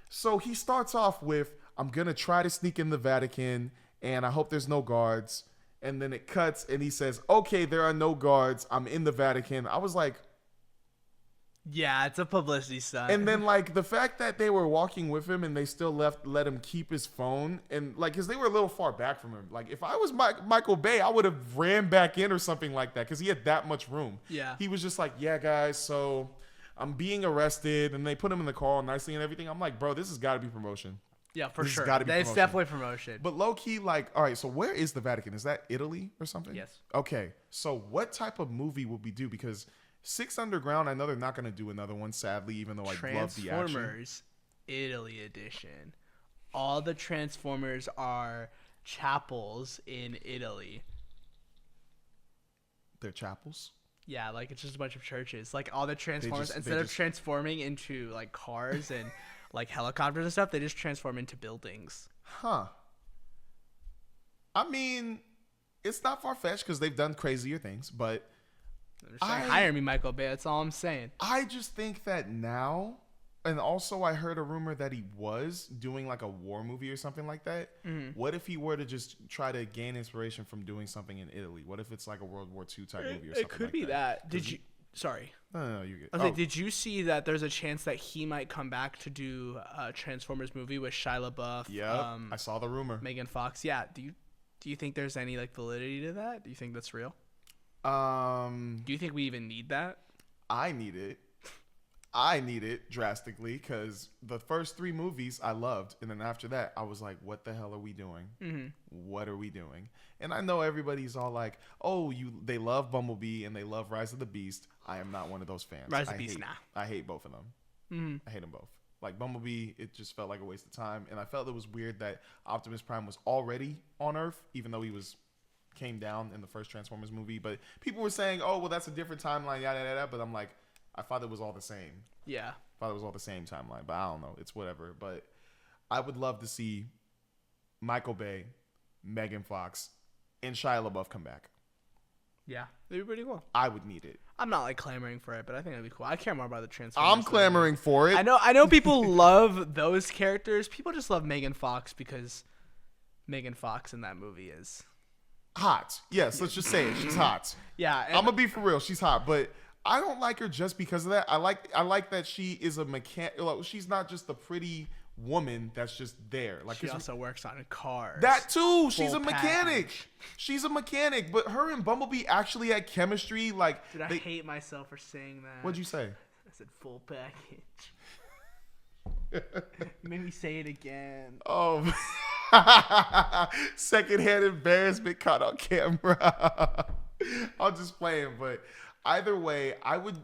so he starts off with, I'm gonna try to sneak in the Vatican, and I hope there's no guards, and then it cuts, and he says, okay, there are no guards, I'm in the Vatican. I was like, yeah, it's a publicity stunt. And then, like, the fact that they were walking with him and they still let him keep his phone, and, like, because they were a little far back from him. Like, if I was Michael Bay, I would have ran back in or something like that because he had that much room. Yeah. He was just like, yeah, guys, so I'm being arrested, and they put him in the car nicely and everything. I'm like, bro, this has got to be promotion. Yeah, for sure. It's definitely promotion. But low-key, like, all right, so where is the Vatican? Is that Italy or something? Yes. Okay, so what type of movie would we do? Because Six Underground, I know they're not going to do another one, sadly, even though I love the action. Transformers Italy edition. All the Transformers are chapels in Italy. They're chapels? Yeah, like it's just a bunch of churches. Like all the Transformers, instead of transforming into like cars and like helicopters and stuff, they just transform into buildings. Huh. I mean, it's not far-fetched because they've done crazier things, but hire me, Michael Bay. That's all I'm saying. I just think that now, and also I heard a rumor that he was doing like a war movie or something like that. What if he were to just try to gain inspiration from doing something in Italy? What if it's like a World War II type movie or something like that? It could be that. Did you? Sorry. No, you're good. Okay, did you see that there's a chance that he might come back to do a Transformers movie with Shia LaBeouf? Yeah, I saw the rumor. Megan Fox. Yeah. Do you think there's any like validity to that? Do you think that's real? Do you think we even need that? I need it. I need it drastically because the first 3 movies I loved, and then after that I was like, "What the hell are we doing? What are we doing?" And I know everybody's all like, "Oh, they love Bumblebee and they love Rise of the Beast." I am not one of those fans. Rise of the Beast, I hate both of them. I hate them both. Like Bumblebee, it just felt like a waste of time, and I felt it was weird that Optimus Prime was already on Earth, even though he came down in the first Transformers movie. But people were saying, "Oh, well, that's a different timeline, yada yada yada." But I'm like, I thought it was all the same. Yeah. I thought it was all the same timeline, but I don't know. It's whatever. But I would love to see Michael Bay, Megan Fox, and Shia LaBeouf come back. Yeah, it'd be pretty cool. I would need it. I'm not like clamoring for it, but I think it'd be cool. I care more about the Transformers. I'm clamoring for it. I know people love those characters. People just love Megan Fox because Megan Fox in that movie is hot. Yes, let's just say it. She's hot. Yeah. I'm gonna be for real. She's hot, but I don't like her just because of that. I like that she is a mechanic. Like, she's not just a pretty woman that's just there. Like she also works on cars. That too. She's a mechanic. Package. She's a mechanic. But her and Bumblebee actually had chemistry. Like, dude, I hate myself for saying that. What'd you say? I said full package. You made me say it again. Oh. Secondhand embarrassment caught on camera. I'm just playing, but either way, I would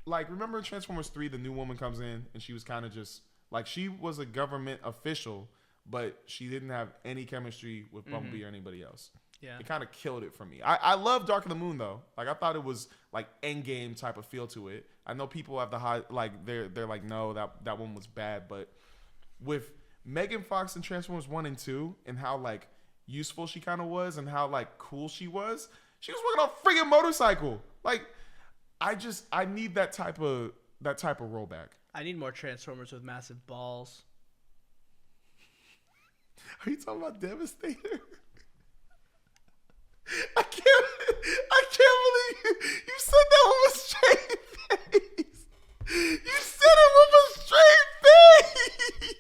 remember in Transformers 3, the new woman comes in and she was kind of just like, she was a government official, but she didn't have any chemistry with Bumblebee or anybody else. Yeah. It kind of killed it for me. I love Dark of the Moon though. Like, I thought it was like Endgame type of feel to it. I know people have the high, like they're like, no, that one was bad, but with Megan Fox in Transformers 1 and 2 and how like useful she kind of was and how like cool she was working on a friggin' motorcycle. Like, I need that type of rollback. I need more Transformers with massive balls. Are you talking about Devastator? I can't believe you said that with a straight face. You said it with a straight face.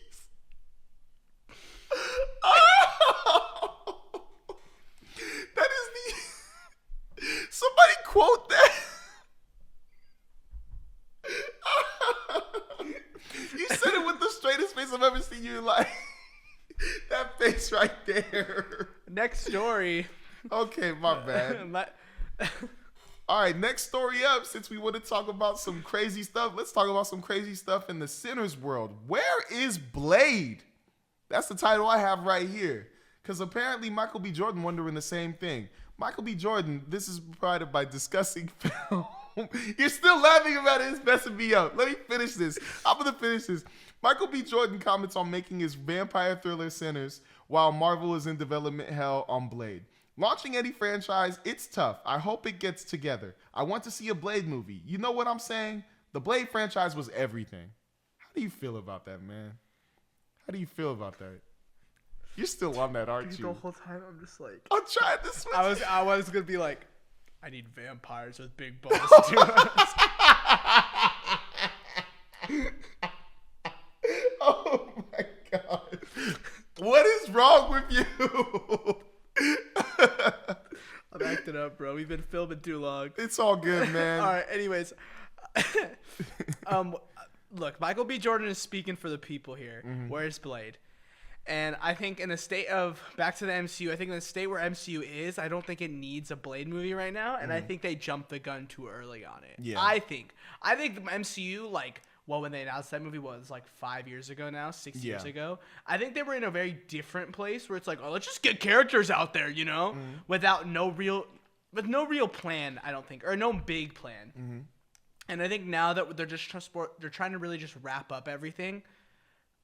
Oh, that is the. Somebody quote that. You said it with the straightest face I've ever seen you in life. That face right there. Next story. Okay, my bad. All right, next story up. Since we want to talk about some crazy stuff, let's talk about some crazy stuff in the Sinners world. Where is Blade? That's the title I have right here. Because apparently Michael B. Jordan wondering the same thing. Michael B. Jordan, this is provided by Discussing Film. You're still laughing about it. It's messing me up. Let me finish this. I'm going to finish this. Michael B. Jordan comments on making his vampire thriller Sinners while Marvel is in development hell on Blade. Launching any franchise, it's tough. I hope it gets together. I want to see a Blade movie. You know what I'm saying? The Blade franchise was everything. How do you feel about that, man? How do you feel about that? You're still on that, aren't you? The whole time I'm just like, I'm trying to switch. I was gonna be like, I need vampires with big balls too. Oh my god. What is wrong with you? I'm acting up, bro. We've been filming too long. It's all good, man. All right, anyways. Look, Michael B. Jordan is speaking for the people here. Where's Blade? And I think in the state of, back to the MCU, I think in the state where MCU is, I don't think it needs a Blade movie right now. And I think they jumped the gun too early on it. Yeah. I think the MCU, like, well, when they announced that movie was like 5 years ago now, 6 years ago. I think they were in a very different place where it's like, oh, let's just get characters out there, you know, with no real plan, I don't think, or no big plan. And I think now that they're trying to really just wrap up everything,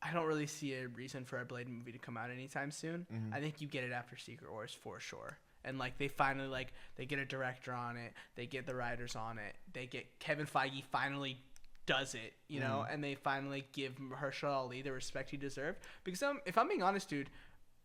I don't really see a reason for a Blade movie to come out anytime soon. I think you get it after Secret Wars for sure. And like they finally they get a director on it, they get the writers on it, they get Kevin Feige finally does it, you know, and they finally give Mahershala Ali the respect he deserved. Because if I'm being honest, dude,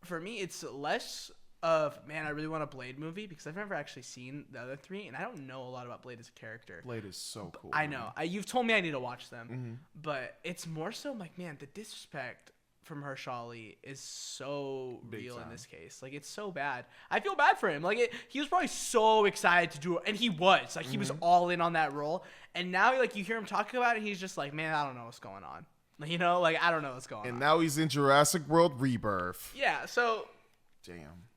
for me it's less of, man, I really want a Blade movie because I've never actually seen the other three, and I don't know a lot about Blade as a character. Blade is so cool. I know. You've told me I need to watch them, but it's more so like, man, the disrespect from Hershali is so Big real time. in this case. Like, it's so bad. I feel bad for him. Like, he was probably so excited to do it, and he was. Like, he was all in on that role. And now, like, you hear him talking about it, and he's just like, man, I don't know what's going on. You know, like, I don't know what's going on. And now he's in Jurassic World Rebirth. Yeah, so. Damn.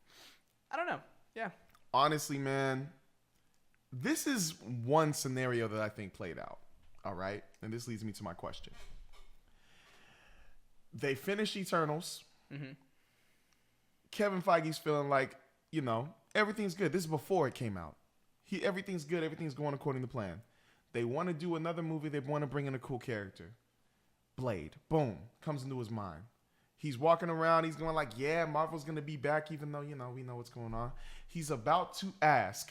I don't know. Yeah. Honestly, man, this is one scenario that I think played out. All right? And this leads me to my question. They finished Eternals. Mm-hmm. Kevin Feige's feeling like, you know, everything's good. This is before it came out. Everything's good. Everything's going according to plan. They want to do another movie. They want to bring in a cool character. Blade. Boom. Comes into his mind. He's walking around. He's going like, yeah, Marvel's going to be back, even though, you know, we know what's going on. He's about to ask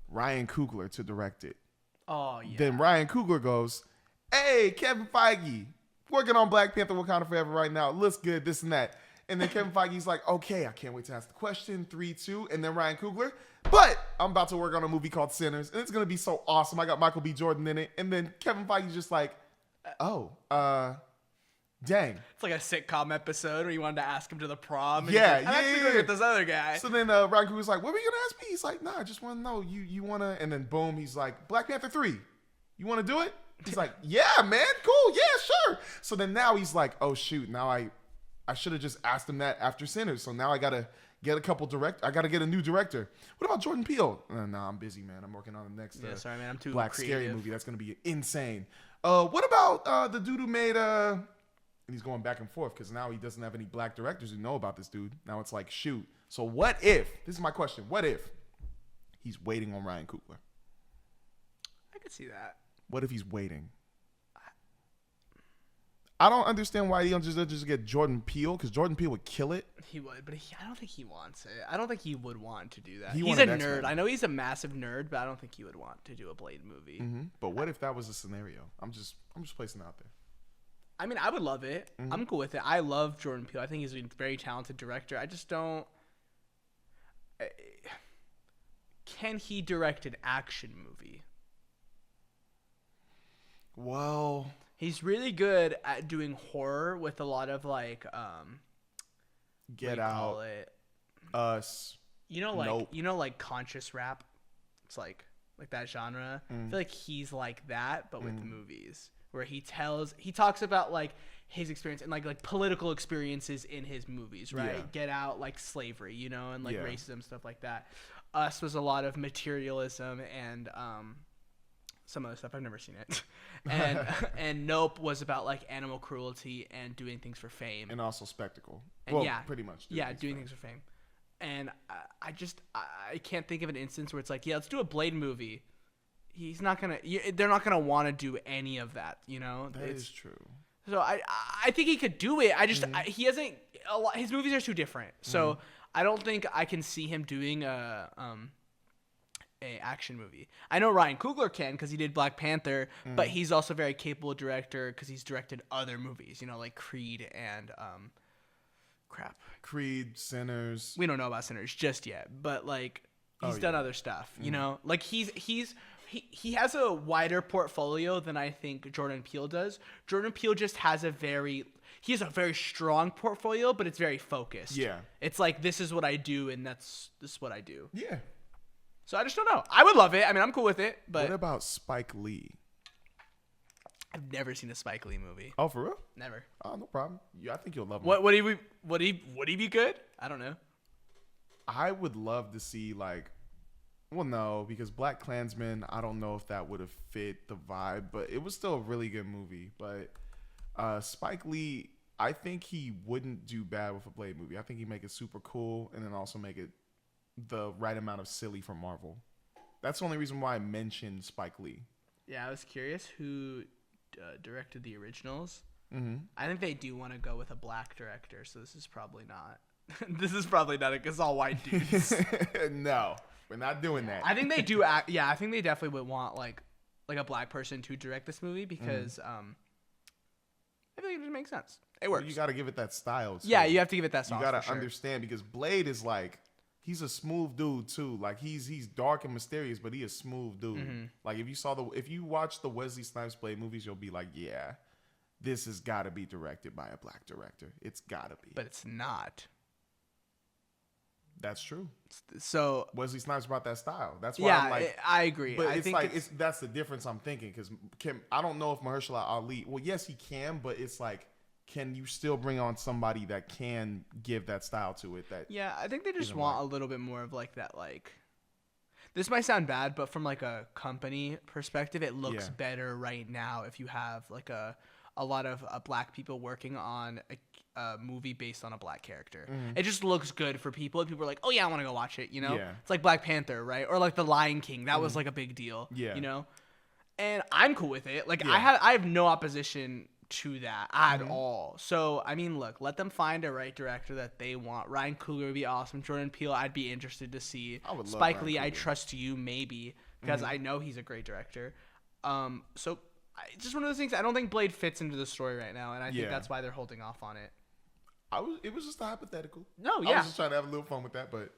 Ryan Coogler to direct it. Oh, yeah. Then Ryan Coogler goes, hey, Kevin Feige, working on Black Panther Wakanda Forever right now. It looks good, this and that. And then Kevin Feige's like, okay, I can't wait to ask the question. 3, 2. And then Ryan Coogler, but I'm about to work on a movie called Sinners, and it's going to be so awesome. I got Michael B. Jordan in it. And then Kevin Feige's just like, oh, dang. It's like a sitcom episode where you wanted to ask him to the prom. And Yeah, he's like, I have to go get this other guy. So then Ryan Coogler's like, what were you going to ask me? He's like, nah, I just want to know. You want to, and then boom, he's like, Black Panther 3. You want to do it? He's like, yeah, man, cool, yeah, sure. So then now he's like, oh shoot, now I should have just asked him that after Sinners. So now I gotta get I gotta get a new director. What about Jordan Peele? Nah, I'm busy, man. I'm working on the next sorry, man, I'm too Black creative. Scary movie. That's gonna be insane. What about the dude who made and he's going back and forth because now he doesn't have any black directors who know about this dude. Now it's like, shoot. So what if, this is my question, what if he's waiting on Ryan Coogler? I could see that. What if he's waiting? I don't understand why he don't just get Jordan Peele, because Jordan Peele would kill it. He would, but I don't think he wants it. I don't think he would want to do that. He's a nerd. X-Men. I know he's a massive nerd, but I don't think he would want to do a Blade movie. Mm-hmm. But what if that was a scenario? I'm just placing it out there. I mean, I would love it. Mm-hmm. I'm cool with it. I love Jordan Peele. I think he's a very talented director. I just don't. Can he direct an action movie? Well, he's really good at doing horror with a lot of like Get Out, Us. You know, like Nope. like conscious rap. It's like that genre. I feel like he's like that, but with movies, where he talks about like his experience and like political experiences in his movies, right? Yeah. Get Out, like slavery, you know, and like Yeah. racism, stuff like that. Us was a lot of materialism and some other stuff. I've never seen it. And Nope was about like animal cruelty and doing things for fame. And also spectacle. And well, yeah, pretty much. doing things for fame. And I can't think of an instance where it's like, yeah, let's do a Blade movie. He's not gonna. They're not gonna want to do any of that. You know, That is true. So I think he could do it. I just he hasn't. His movies are too different. So I don't think I can see him doing a action movie. I know Ryan Coogler can because he did Black Panther, but he's also a very capable director because he's directed other movies. You know, like Creed and Creed, Sinners. We don't know about Sinners just yet, but like he's done other stuff. You know, like he has a wider portfolio than I think Jordan Peele does. Jordan Peele just has a very strong portfolio, but it's very focused. Yeah. It's like, this is what I do, and this is what I do. Yeah. So I just don't know. I would love it. I mean, I'm cool with it, but What about Spike Lee? I've never seen a Spike Lee movie. Oh, for real? Never. Oh, no problem. Yeah, I think you'll love him. Would he be good? I don't know. I would love to see like, well, no, because Black Klansman, I don't know if that would have fit the vibe, but it was still a really good movie. But Spike Lee, I think he wouldn't do bad with a Blade movie. I think he'd make it super cool and then also make it the right amount of silly for Marvel. That's the only reason why I mentioned Spike Lee. Yeah, I was curious who directed the originals. Mm-hmm. I think they do want to go with a black director, so this is probably not. This is probably not it, 'cause it's all white dudes. No, we're not doing that. I think they do. I think they definitely would want like a black person to direct this movie because I think it just makes sense. It works. You got to give it that style. Too. Yeah, you have to give it that You sauce. got to for sure. understand because Blade is like, he's a smooth dude too. Like he's dark and mysterious, but he a smooth dude. Mm-hmm. Like if you watch the Wesley Snipes Blade movies, you'll be like, yeah, this has got to be directed by a black director. It's got to be. But it's not. That's true. So Wesley Snipes brought that style. That's why yeah, I'm like, I agree. but I it's think like that's the difference I'm thinking, because I don't know if Mahershala Ali. Well, yes, he can, but it's like, can you still bring on somebody that can give that style to it? That yeah, I think they just want a little bit more of like that. Like, this might sound bad, but from like a company perspective, it looks better right now if you have like a lot of black people working on a movie based on a black character. It just looks good for people. And people are like, oh yeah, I want to go watch it. You know, it's like Black Panther, right? Or like The Lion King. That was like a big deal. Yeah, you know, and I'm cool with it. Like I have no opposition to that at all. So I mean, look, let them find a right director that they want. Ryan Coogler would be awesome. Jordan Peele, I'd be interested to see. I would love Spike Lee, I trust you maybe, because I know he's a great director. So just one of those things. I don't think Blade fits into the story right now, and I think that's why they're holding off on it. It was just a hypothetical. No, yeah. I was just trying to have a little fun with that, but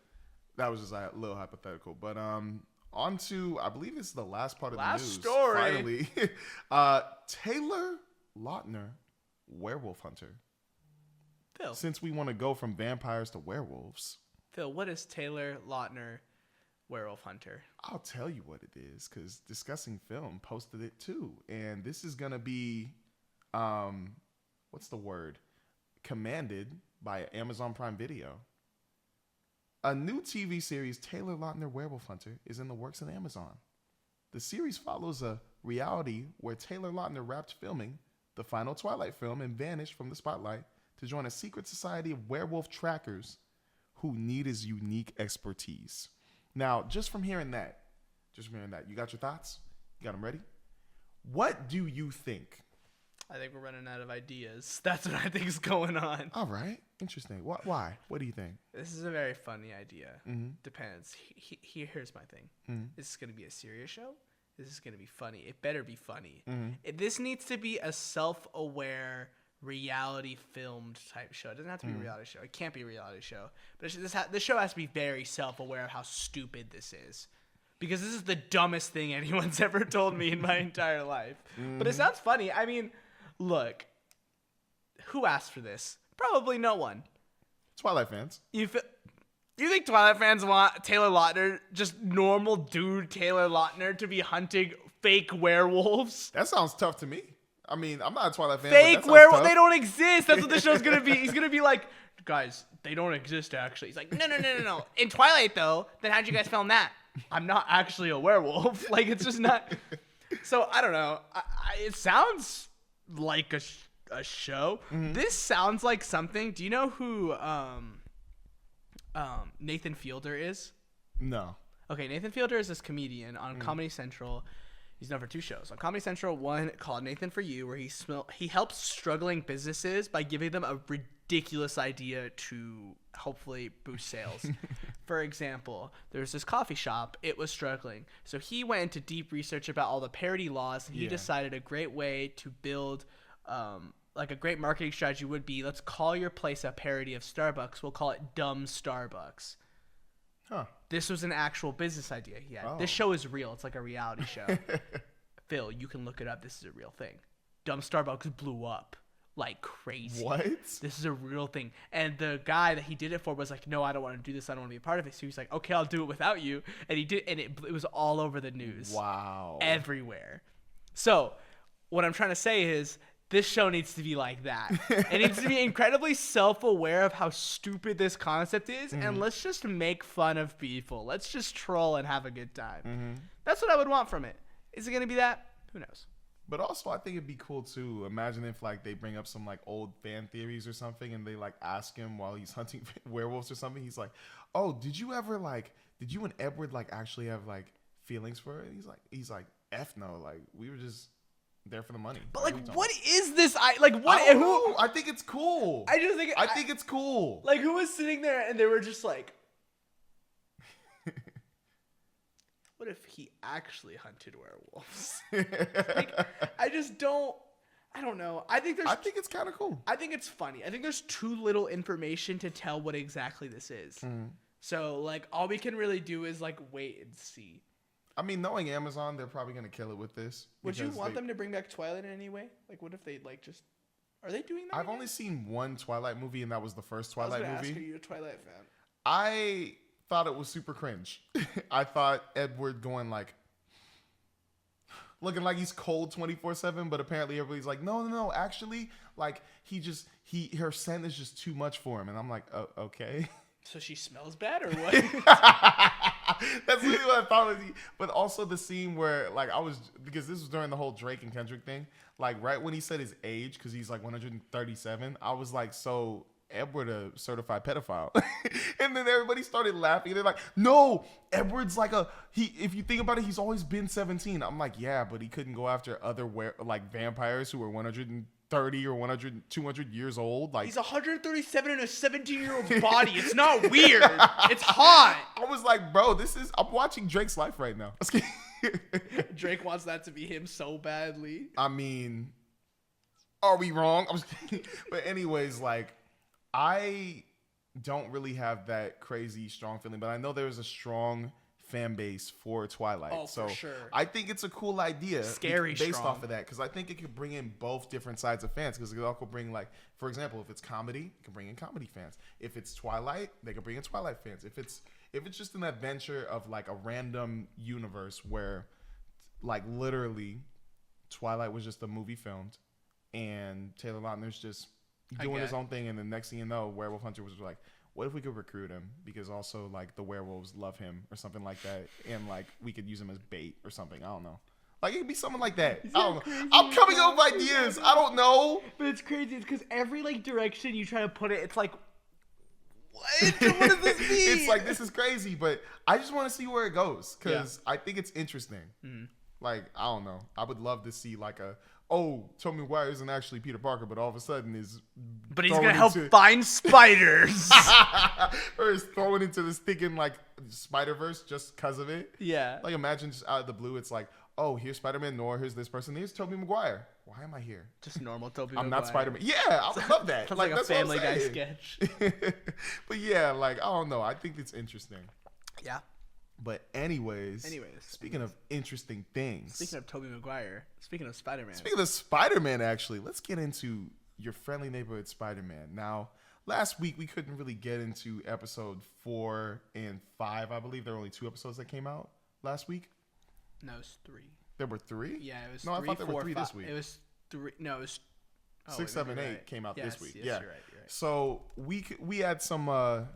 that was just a little hypothetical. But on to, I believe this is the last part of the news. Story. Finally, Taylor Lautner, werewolf hunter. Phil, since we want to go from vampires to werewolves, Phil, what is Taylor Lautner, werewolf hunter? I'll tell you what it is, because Discussing Film posted it too, and this is gonna be, what's the word? Commanded by Amazon Prime Video. A new TV series, Taylor Lautner, Werewolf Hunter, is in the works on Amazon. The series follows a reality where Taylor Lautner wrapped filming the final Twilight film and vanished from the spotlight to join a secret society of werewolf trackers who need his unique expertise. Now, just from hearing that, you got your thoughts? You got them ready? What do you think? I think we're running out of ideas. That's what I think is going on. All right. Interesting. Why? What do you think? This is a very funny idea. Depends. Here's my thing. Is this going to be a serious show? This is going to be funny. It better be funny. This needs to be a self-aware, reality filmed type show. It doesn't have to be a reality show. It can't be a reality show. But this show has to be very self-aware of how stupid this is. Because this is the dumbest thing anyone's ever told me in my entire life. But it sounds funny. I mean, look, who asked for this? Probably no one. Twilight fans. You think Twilight fans want Taylor Lautner, just normal dude Taylor Lautner, to be hunting fake werewolves? That sounds tough to me. I mean, I'm not a Twilight fan. Fake werewolves, they don't exist. That's what the show's gonna be. He's gonna be like, guys, they don't exist actually. He's like, no. In Twilight though, then how'd you guys film that? I'm not actually a werewolf. Like, it's just not. So I don't know. It sounds like a show. This sounds like something. Do you know who Nathan Fielder is? No. Okay, Nathan Fielder is this comedian on Comedy Central. He's known for two shows. On Comedy Central, one called Nathan For You, where he helps struggling businesses by giving them a ridiculous idea to hopefully boost sales. For example, there's this coffee shop. It was struggling. So he went into deep research about all the parody laws, and he decided a great way to build like a great marketing strategy would be, let's call your place a parody of Starbucks. We'll call it Dumb Starbucks. Huh. This was an actual business idea he had. This show is real. It's like a reality show. Phil, you can look it up. This is a real thing. Dumb Starbucks blew up like crazy. What? This is a real thing. And the guy that he did it for was like, no, I don't want to do this. I don't want to be a part of it. So he's like, okay, I'll do it without you. And he did, and it was all over the news. Wow. Everywhere. So what I'm trying to say is, this show needs to be like that. It needs to be incredibly self-aware of how stupid this concept is, and let's just make fun of people. Let's just troll and have a good time. That's what I would want from it. Is it going to be that? Who knows? But also, I think it'd be cool too. Imagine if like they bring up some like old fan theories or something, and they like ask him while he's hunting werewolves or something. He's like, "Oh, did you and Edward like actually have like feelings for it?" He's like, "F no, like we were just there for the money." But like, what is this? I think it's cool. I think it's cool. Like, who was sitting there and they were just like, what if he actually hunted werewolves? Like, I don't know. I think it's kind of cool. I think it's funny. I think there's too little information to tell what exactly this is. So like, all we can really do is like wait and see. I mean, knowing Amazon, they're probably gonna kill it with this. Would you want them to bring back Twilight in any way? Like, what if they like just? Are they doing that? I've only seen one Twilight movie, and that was the first Twilight movie. Ask, are you a Twilight fan? I thought it was super cringe. I thought Edward going like, looking like he's cold 24/7, but apparently everybody's like, no, actually, like her scent is just too much for him, and I'm like, oh, okay. So she smells bad or what? That's really what I thought. But also the scene where like because this was during the whole Drake and Kendrick thing. Like right when he said his age, because he's like 137, I was like, so Edward a certified pedophile? And then everybody started laughing. They're like, no, Edward's like if you think about it, he's always been 17. I'm like, yeah, but he couldn't go after other vampires who were 130 or 200 years old. Like, he's 137 in a 17-year-old body. It's not weird. It's hot. I was like, bro, I'm watching Drake's life right now. Drake wants that to be him so badly. I mean, are we wrong? But anyways, like, I don't really have that crazy strong feeling, but I know there's a strong fan base for Twilight. Oh, so for sure. I think it's a cool idea. Scary based strong. off of that, because I think it could bring in both different sides of fans. Because it also bring, like, for example, if it's comedy, it can bring in comedy fans. If it's Twilight, they can bring in Twilight fans. If it's just an adventure of like a random universe where, like, literally Twilight was just a movie filmed and Taylor Lautner's just doing his own thing, and the next thing you know, Werewolf Hunter was like, what if we could recruit him, because also like the werewolves love him or something like that, and like we could use him as bait or something. I don't know. Like, it could be something like that. I don't know. I'm coming up with ideas. I don't know. But it's crazy. It's because every like direction you try to put it, it's like, what does this mean? It's like, this is crazy, but I just want to see where it goes, because I think it's interesting. Mm-hmm. Like, I don't know. I would love to see like Tobey Maguire isn't actually Peter Parker, but all of a sudden But he's gonna help find spiders. Or is thrown into this thinking like Spider-Verse just because of it. Yeah. Like, imagine just out of the blue, it's like, oh, here's Spider-Man Noir, here's this person, here's Tobey Maguire. Why am I here? Just normal Tobey I'm Maguire. not Spider-Man. Yeah, I would love that. Sounds like a that's Family what I'm Guy saying. sketch. But yeah, like, I don't know. I think it's interesting. Yeah. But anyways, speaking of interesting things. Speaking of Tobey Maguire, speaking of Spider-Man. Speaking of Spider-Man, actually, let's get into your friendly neighborhood Spider-Man. Now, last week we couldn't really get into episode 4 and 5. I believe there were only 2 episodes that came out last week. No, it was 3. There were 3? Yeah, it was 3. No, I thought there were 3 5. this week. It was 3. No, it was 6, 7, 8 came out this week. Yes, yeah. You're right. So we had some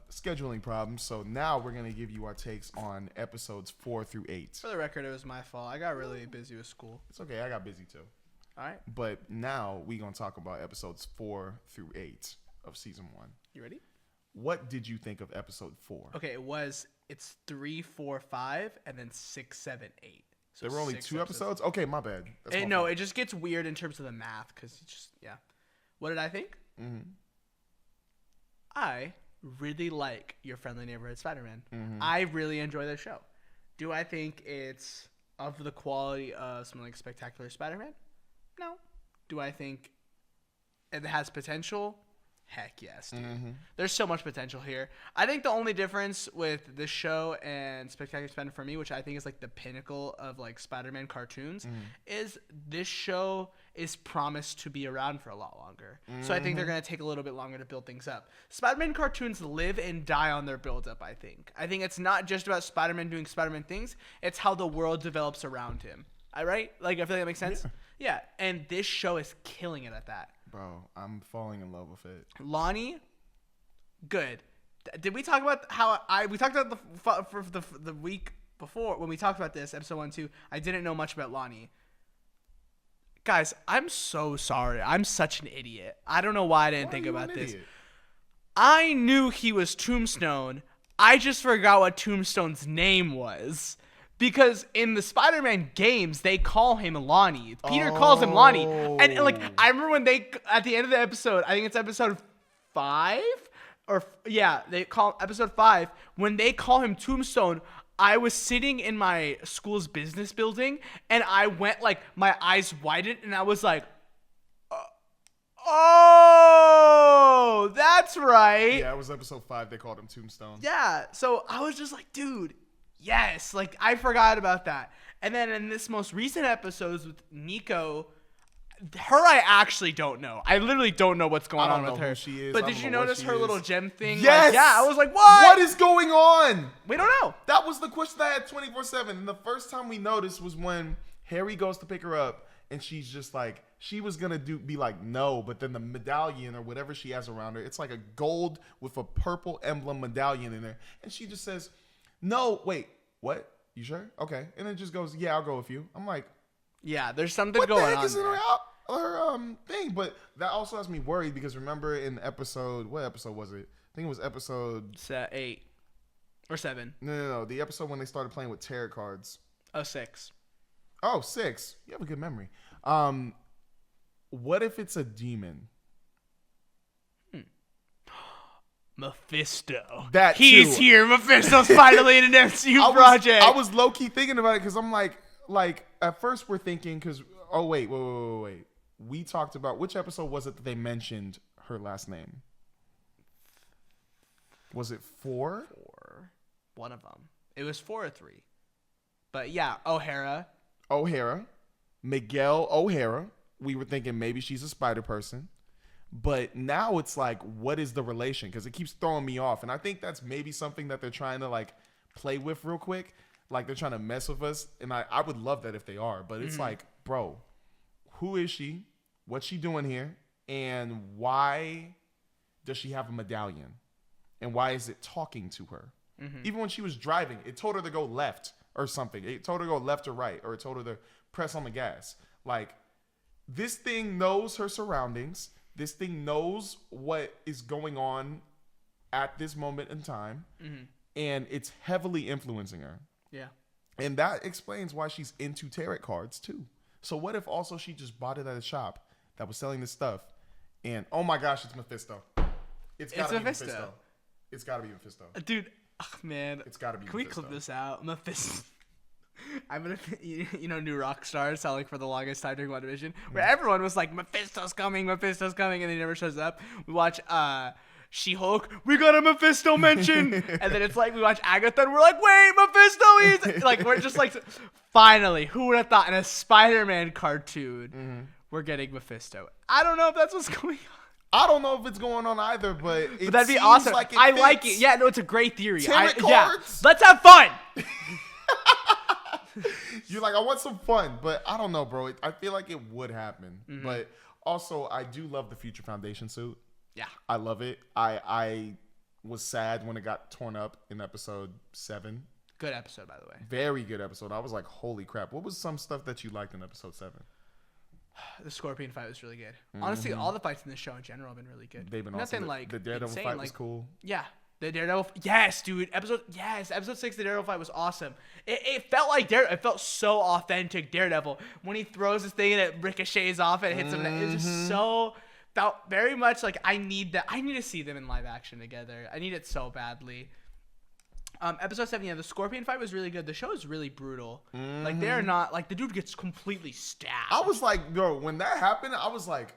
scheduling problems. So now we're gonna give you our takes on episodes 4 through 8. For the record, it was my fault. I got really busy with school. It's okay. I got busy too. All right. But now we gonna talk about episodes 4 through 8 of season 1. You ready? What did you think of episode 4? Okay, it's 3, 4, 5, and then 6, 7, 8. So there were only 2 episodes? Okay, my bad. No, it just gets weird in terms of the math, because What did I think? Mm-hmm. I really like Your Friendly Neighborhood Spider-Man. Mm-hmm. I really enjoy the show. Do I think it's of the quality of something like Spectacular Spider-Man? No. Do I think it has potential? Heck yes, dude. Mm-hmm. There's so much potential here. I think the only difference with this show and Spectacular Spider-Man for me, which I think is like the pinnacle of like Spider-Man cartoons, is this show is promised to be around for a lot longer. So I think they're going to take a little bit longer to build things up. Spider-Man cartoons live and die on their build-up, I think. I think it's not just about Spider-Man doing Spider-Man things. It's how the world develops around him. All right? Like, I feel like that makes sense? Yeah. And this show is killing it at that. Bro, I'm falling in love with it. Lonnie, good. Did we talk about how we talked about the week before when we talked about this, episode 1 and 2, I didn't know much about Lonnie. Guys, I'm so sorry. I'm such an idiot. I don't know why I didn't think about this. Idiot? I knew he was Tombstone. I just forgot what Tombstone's name was. Because in the Spider-Man games, they call him Lonnie. Peter calls him Lonnie. And like, I remember when at the end of the episode, I think it's episode 5? They call episode 5. When they call him Tombstone, I was sitting in my school's business building, and I went like, my eyes widened, and I was like, oh, that's right. Yeah, it was episode 5. They called him Tombstone. Yeah, so I was just like, dude, Yes, like I forgot about that. And then in this most recent episodes with Nico, her I actually don't know. I literally don't know what's going on with her. Who she is. But did you notice her little gem thing? Yes. Like, yeah, I was like, what? What is going on? We don't know. That was the question I had 24/7. And the first time we noticed was when Harry goes to pick her up, and she's just like, she was gonna be like no, but then the medallion or whatever she has around her, it's like a gold with a purple emblem medallion in there, and she just says, "No, wait, what? You sure? Okay." And it just goes, "Yeah, I'll go with you." I'm like, yeah, there's something what going the heck on is in there. her thing? But that also has me worried because remember in episode, what episode was it? I think it was episode 8 or 7. No, the episode when they started playing with tarot cards. 6. Oh, 6. You have a good memory. What if it's a demon? Mephisto. That He's too. here. Mephisto's finally in an MCU project. I was low key thinking about it because I'm like at first we're thinking because wait. We talked about which episode was it that they mentioned her last name? Was it 4? 4. One of them. It was 4 or 3. But yeah, O'Hara. Miguel O'Hara. We were thinking maybe she's a spider person. But now it's like, what is the relation? Because it keeps throwing me off. And I think that's maybe something that they're trying to like play with real quick. Like they're trying to mess with us. And I would love that if they are. But it's like, bro, who is she? What's she doing here? And why does she have a medallion? And why is it talking to her? Even when she was driving, it told her to go left or something. It told her to go left or right. Or it told her to press on the gas. Like, this thing knows her surroundings. This thing knows what is going on at this moment in time. And it's heavily influencing her. Yeah. And that explains why she's into tarot cards, too. So what if also she just bought it at a shop that was selling this stuff? And, oh my gosh, it's Mephisto. It's gotta be Mephisto. It's gotta be Mephisto. Dude, man. It's gotta be Can Mephisto. we clip this out? Mephisto. I'm gonna, new rock stars selling for the longest time during WandaVision, where everyone was like, Mephisto's coming, and then he never shows up. We watch She-Hulk, we got a Mephisto mention, and then it's like we watch Agatha, and we're like, wait, Mephisto is like, we're just like, finally, who would have thought in a Spider-Man cartoon we're getting Mephisto? I don't know if that's what's going on. I don't know if it's going on either, but That'd be awesome. Like I like it. Yeah, no, it's a great theory. Tarot Yeah, cards? let's have fun. You're like, I want some fun, but I don't know, bro. I feel like it would happen. But also, I do love the Future Foundation suit. Yeah. I love it. I was sad when it got torn up in episode 7. Good episode, by the way. Very good episode. I was like, holy crap. What was some stuff that you liked in episode 7? The Scorpion fight was really good. Honestly, all the fights in the show in general have been really good. They've been nothing awesome. like the Daredevil insane, fight like, was cool. Yeah. The Daredevil, yes, dude. Episode 6, the Daredevil fight was awesome. It felt like it felt so authentic. Daredevil when he throws this thing and it ricochets off and it hits him. It's just so felt very much like I need that. I need to see them in live action together. I need it so badly. Episode 7, yeah, the Scorpion fight was really good. The show is really brutal. Like they're not like the dude gets completely stabbed. I was like, yo, when that happened, I was like,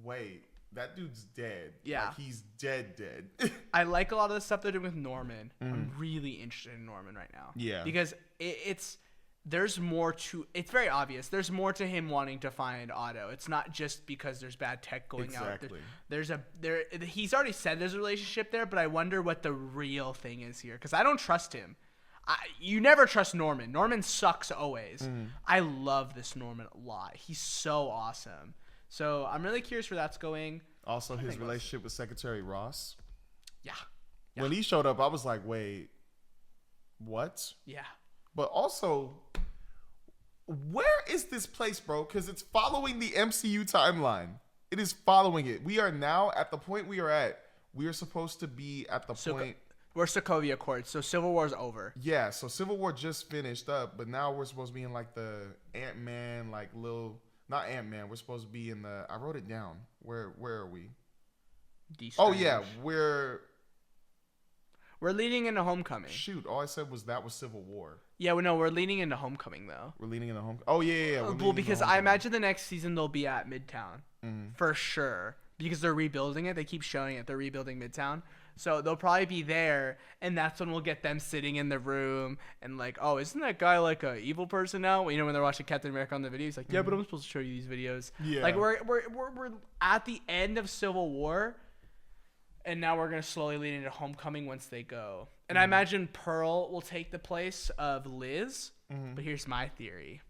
wait. That dude's dead. Yeah. Like, he's dead. I like a lot of the stuff they're doing with Norman. I'm really interested in Norman right now. Yeah. Because there's more to, it's very obvious. There's more to him wanting to find Otto. It's not just because there's bad tech going out. He's already said there's a relationship there, but I wonder what the real thing is here. Because I don't trust him. You never trust Norman. Norman sucks always. I love this Norman a lot. He's so awesome. So I'm really curious where that's going. Also, his relationship with Secretary Ross. Yeah. When he showed up, I was like, wait, what? Yeah. But also, where is this place, bro? Because it's following the MCU timeline. It is following it. We are now at the point we are at. We are supposed to be at the point. We're Sokovia Accords, so Civil War's over. Yeah, so Civil War just finished up, but now we're supposed to be in like the Ant-Man, like little... Not Ant-Man. We're supposed to be in the... I wrote it down. Where are we? Oh, yeah. We're leading into Homecoming. Shoot. All I said was that was Civil War. Yeah, we're leading into Homecoming, though. We're leading into Homecoming. Oh, yeah. Well, because I imagine the next season they'll be at Midtown. For sure. because they're rebuilding it. They keep showing it. They're rebuilding Midtown. So they'll probably be there, and that's when we'll get them sitting in the room and like, oh, isn't that guy like a evil person now? Well, you know, when they're watching Captain America on the video, he's like, yeah, but I'm supposed to show you these videos. Yeah. Like we're at the end of Civil War, and now we're gonna slowly lead into Homecoming once they go. And I imagine Pearl will take the place of Liz. But here's my theory.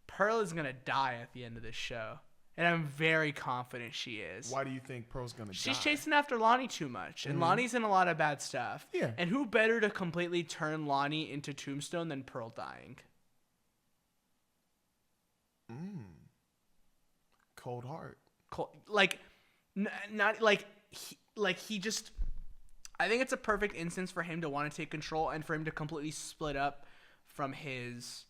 Pearl is gonna die at the end of this show. And I'm very confident she is. Why do you think Pearl's gonna die? She's chasing after Lonnie too much. And Lonnie's in a lot of bad stuff. Yeah. And who better to completely turn Lonnie into Tombstone than Pearl dying? Cold heart. Like, not like he just. I think it's a perfect instance for him to want to take control and for him to completely split up from his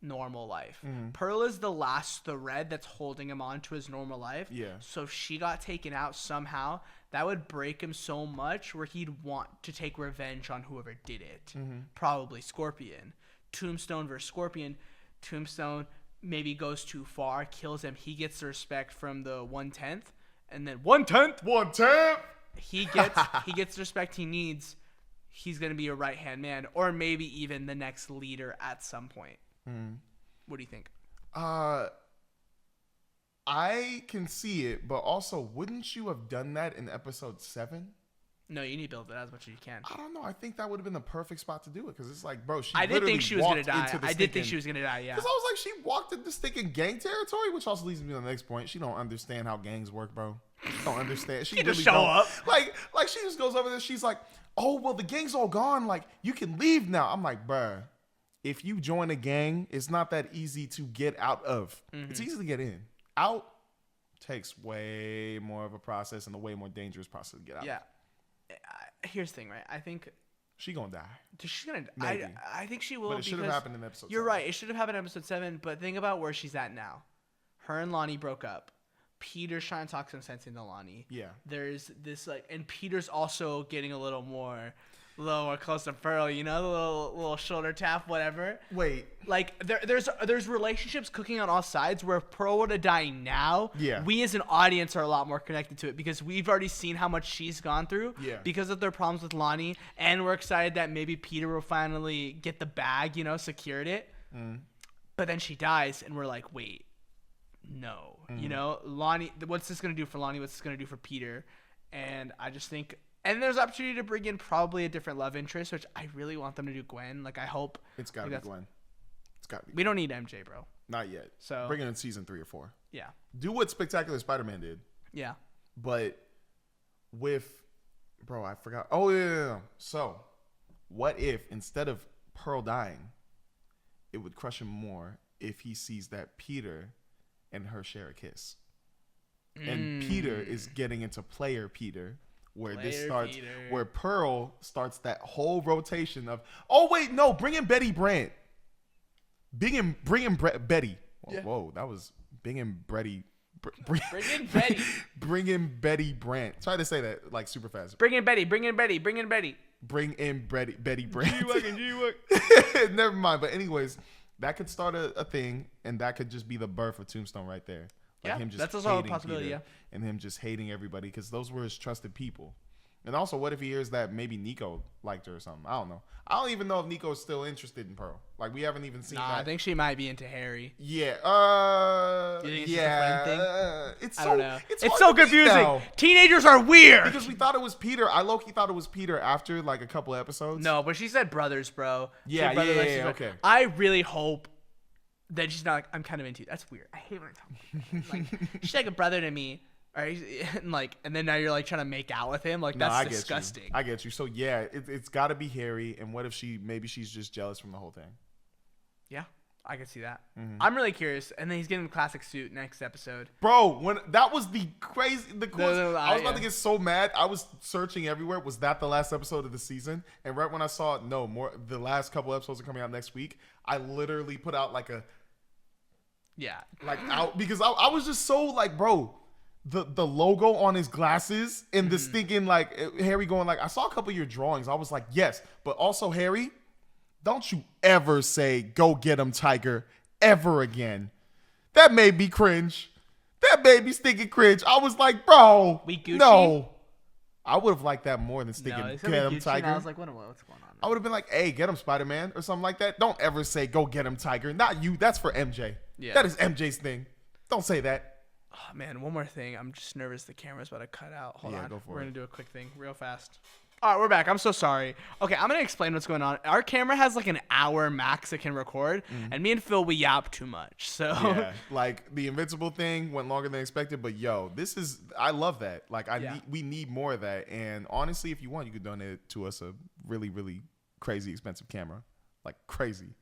normal life. Pearl is the last thread that's holding him on to his normal life. Yeah. So if she got taken out somehow, that would break him so much where he'd want to take revenge on whoever did it. Probably Scorpion. Tombstone versus Scorpion. Tombstone maybe goes too far, kills him. He gets the respect from the 1/10, and then 1/10. He gets the respect he needs. He's gonna be a right-hand man, or maybe even the next leader at some point. What do you think? I can see it, but also, wouldn't you have done that in episode 7? No, you need to build it as much as you can. I don't know. I think that would have been the perfect spot to do it because it's like, bro, I did think she was gonna die. I did think she was gonna die. Yeah. Because I was like, she walked into stinking gang territory, which also leads me to the next point. She don't understand how gangs work, bro. She don't understand. She just show up. Like she just goes over there. She's like, oh well, the gang's all gone. Like you can leave now. I'm like, bruh. If you join a gang, it's not that easy to get out of. It's easy to get in. Out takes way more of a process and a way more dangerous process to get out. Yeah. Here's the thing, right? I think she's gonna die. She's gonna. Maybe. I think she will. But it should have happened in episode. You're 7. right. It should have happened in episode 7. But think about where she's at now. Her and Lonnie broke up. Peter's trying to talk some sense into Lonnie. Yeah. There's this like, and Peter's also getting a little more close to Pearl. You know, the little shoulder tap, whatever. Wait. Like there's relationships cooking on all sides. Where if Pearl were to die now, yeah, we as an audience are a lot more connected to it because we've already seen how much she's gone through. Yeah. Because of their problems with Lonnie, and we're excited that maybe Peter will finally get the bag. You know, secured it. But then she dies, and we're like, wait, no. You know, Lonnie. What's this gonna do for Lonnie? What's this gonna do for Peter? And I just think. And there's opportunity to bring in probably a different love interest, which I really want them to do Gwen. Like, I hope. It's got to be Gwen. It's got to be. We don't need MJ, bro. Not yet. So bring it in season 3 or 4. Yeah. Do what Spectacular Spider-Man did. Yeah. But with, bro, I forgot. Oh, yeah. So, what if instead of Pearl dying, it would crush him more if he sees that Peter and her share a kiss? And Peter is getting into player Peter. Where this starts, where Pearl starts that whole rotation of, oh wait, no, bring in Betty Brant, bring in Betty. Yeah. Whoa, that was bring in Betty. Bring in Betty. Bring in Betty Brant. Try to say that like super fast. Bring in Betty. Bring in Betty. Bring in Betty. Bring in Betty Brant. G-Wagon. Never mind. But anyways, that could start a thing, and that could just be the birth of Tombstone right there. Like him just that's also a possibility. Peter, and him just hating everybody because those were his trusted people. And also, what if he hears that maybe Nico liked her or something? I don't know. I don't even know if Nico's still interested in Pearl. Like we haven't even seen that. I think she might be into Harry. Yeah. You think it's just a friend thing? I don't know. It's so confusing. Teenagers are weird. Because we thought it was Peter. I low-key thought it was Peter after like a couple episodes. No, but she said brothers, bro. Yeah. Okay. I really hope that she's not like, I'm kind of into you. That's weird. I hate when I talk like she's like a brother to me. Right? And then now you're like trying to make out with him. Like that's disgusting. I get you. So yeah, it's got to be Harry. And what if she's just jealous from the whole thing? Yeah, I can see that. I'm really curious. And then he's getting the classic suit next episode. Bro, when that was the coolest. No, I was about to get so mad. I was searching everywhere. Was that the last episode of the season? And right when I saw it, no more. The last couple episodes are coming out next week. I literally put out like a. Yeah. Like out because I was just so like, bro. The logo on his glasses and this thinking like Harry going like, I saw a couple of your drawings. I was like, yes, but also Harry, don't you ever say go get him, Tiger, ever again. That made me cringe. That baby stinking cringe. I was like, bro, We Gucci? no. I would have liked that more than stinking No, get him, Tiger. I was like, what's going on? I would have been like, hey, get him, Spider-Man, or something like that. Don't ever say, go get him, Tiger. Not you. That's for MJ. Yeah. That is MJ's thing. Don't say that. Oh, man, one more thing. I'm just nervous the camera's about to cut out. Hold on. Go for We're it. going to do a quick thing real fast. All right, we're back. I'm so sorry. Okay, I'm going to explain what's going on. Our camera has like an hour max it can record, and me and Phil, we yap too much. So Yeah, like the Invincible thing went longer than expected, but yo, I love that. Like we need more of that. And honestly, if you want, you could donate it to us a really, really crazy expensive camera, like crazy,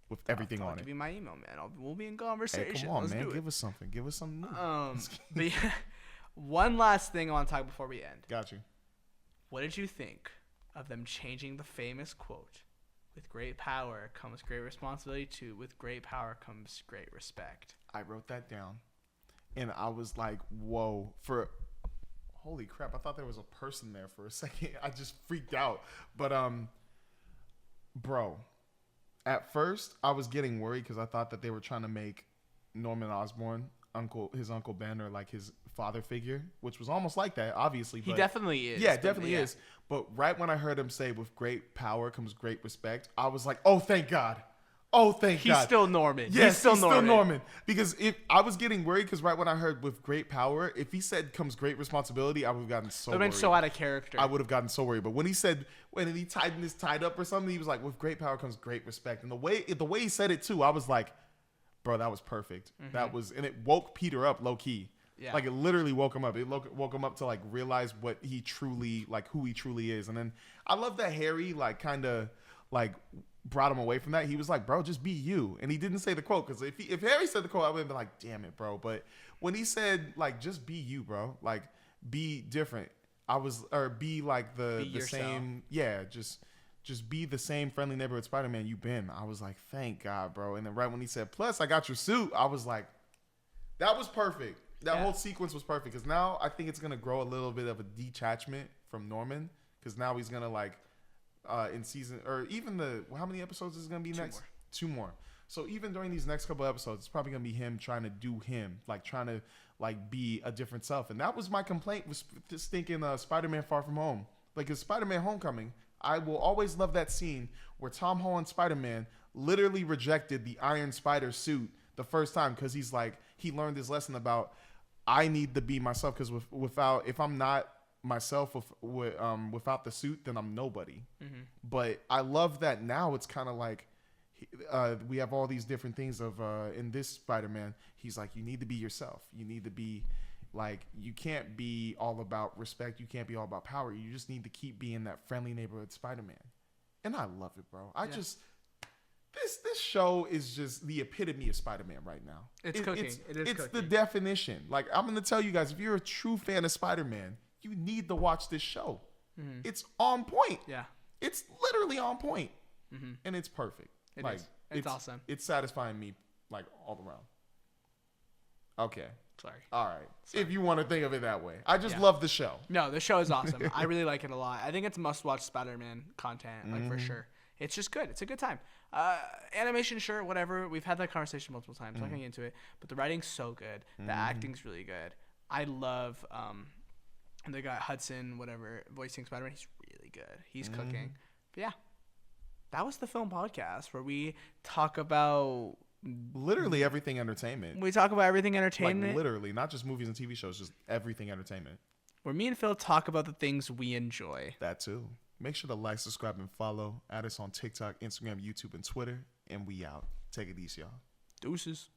with everything I'll on give it. you my email, man. We'll be in conversation. Hey, come on, Let's man, do it. give us something. Give us something new. But yeah, one last thing I want to talk before we end. Got you. What did you think of them changing the famous quote, "With great power comes great responsibility," to "With great power comes great respect"? I wrote that down, and I was like, whoa, holy crap, I thought there was a person there for a second. I just freaked out. But bro, at first I was getting worried because I thought that they were trying to make Norman Osborn his Uncle Ben, or like his father figure, which was almost like that, obviously. He definitely is. Yeah, definitely is. But right when I heard him say, "With great power comes great respect," I was like, oh, thank God. Oh, thank God. He's still Norman. Yes, he's still Norman. Because if I was getting worried, because right when I heard "with great power," if he said "comes great responsibility," I would have gotten so worried. It would have been so out of character. I would have gotten so worried. But when he tied up or something, he was like, "With great power comes great respect." And the way he said it too, I was like, bro, that was perfect. And it woke Peter up low key. Yeah. Like it literally woke him up. It woke him up to like realize who he truly is. And then I love that Harry like kind of like brought him away from that. He was like, bro, just be you. And he didn't say the quote, because if Harry said the quote, I would have been like, damn it, bro. But when he said like, just be you, bro, like be different. Be like the same. Yeah. Just be the same friendly neighborhood Spider-Man you've been. I was like, thank God, bro. And then right when he said, plus I got your suit, I was like, that was perfect. That whole sequence was perfect, because now I think it's going to grow a little bit of a detachment from Norman, because now he's going to like in season, or even how many episodes is it going to be next? 2 more. So even during these next couple episodes, it's probably going to be him trying to do him, like trying to like be a different self. And that was my complaint, was just thinking Spider-Man Far From Home. Like in Spider-Man Homecoming, I will always love that scene where Tom Holland Spider-Man literally rejected the Iron Spider suit the first time, because he's like, he learned his lesson about, I need to be myself, because if I'm not myself without the suit, then I'm nobody. Mm-hmm. But I love that now it's kind of like we have all these different things of in this Spider-Man, he's like, you need to be yourself. You need to be like, you can't be all about respect. You can't be all about power. You just need to keep being that friendly neighborhood Spider-Man. And I love it, bro. This show is just the epitome of Spider-Man right now. It's cooking. It's the definition. Like, I'm going to tell you guys, if you're a true fan of Spider-Man, you need to watch this show. Mm-hmm. It's on point. Yeah. It's literally on point. Mm-hmm. And it's perfect. It's awesome. It's satisfying me, like, all around. Okay. Sorry. All right. If you want to think of it that way. I just love the show. No, the show is awesome. I really like it a lot. I think it's must-watch Spider-Man content, like, for sure. It's just good. It's a good time. Animation, sure, whatever. We've had that conversation multiple times. I'm not going to get into it. But the writing's so good. The acting's really good. I love the guy Hudson, whatever, voicing Spider-Man. He's really good. He's cooking. But yeah, that was the Film Podcast, where we talk about literally everything entertainment. We talk about everything entertainment. Like literally, not just movies and TV shows, just everything entertainment. Where me and Phil talk about the things we enjoy. That too. Make sure to like, subscribe, and follow. Add us on TikTok, Instagram, YouTube, and Twitter. And we out. Take it easy, y'all. Deuces.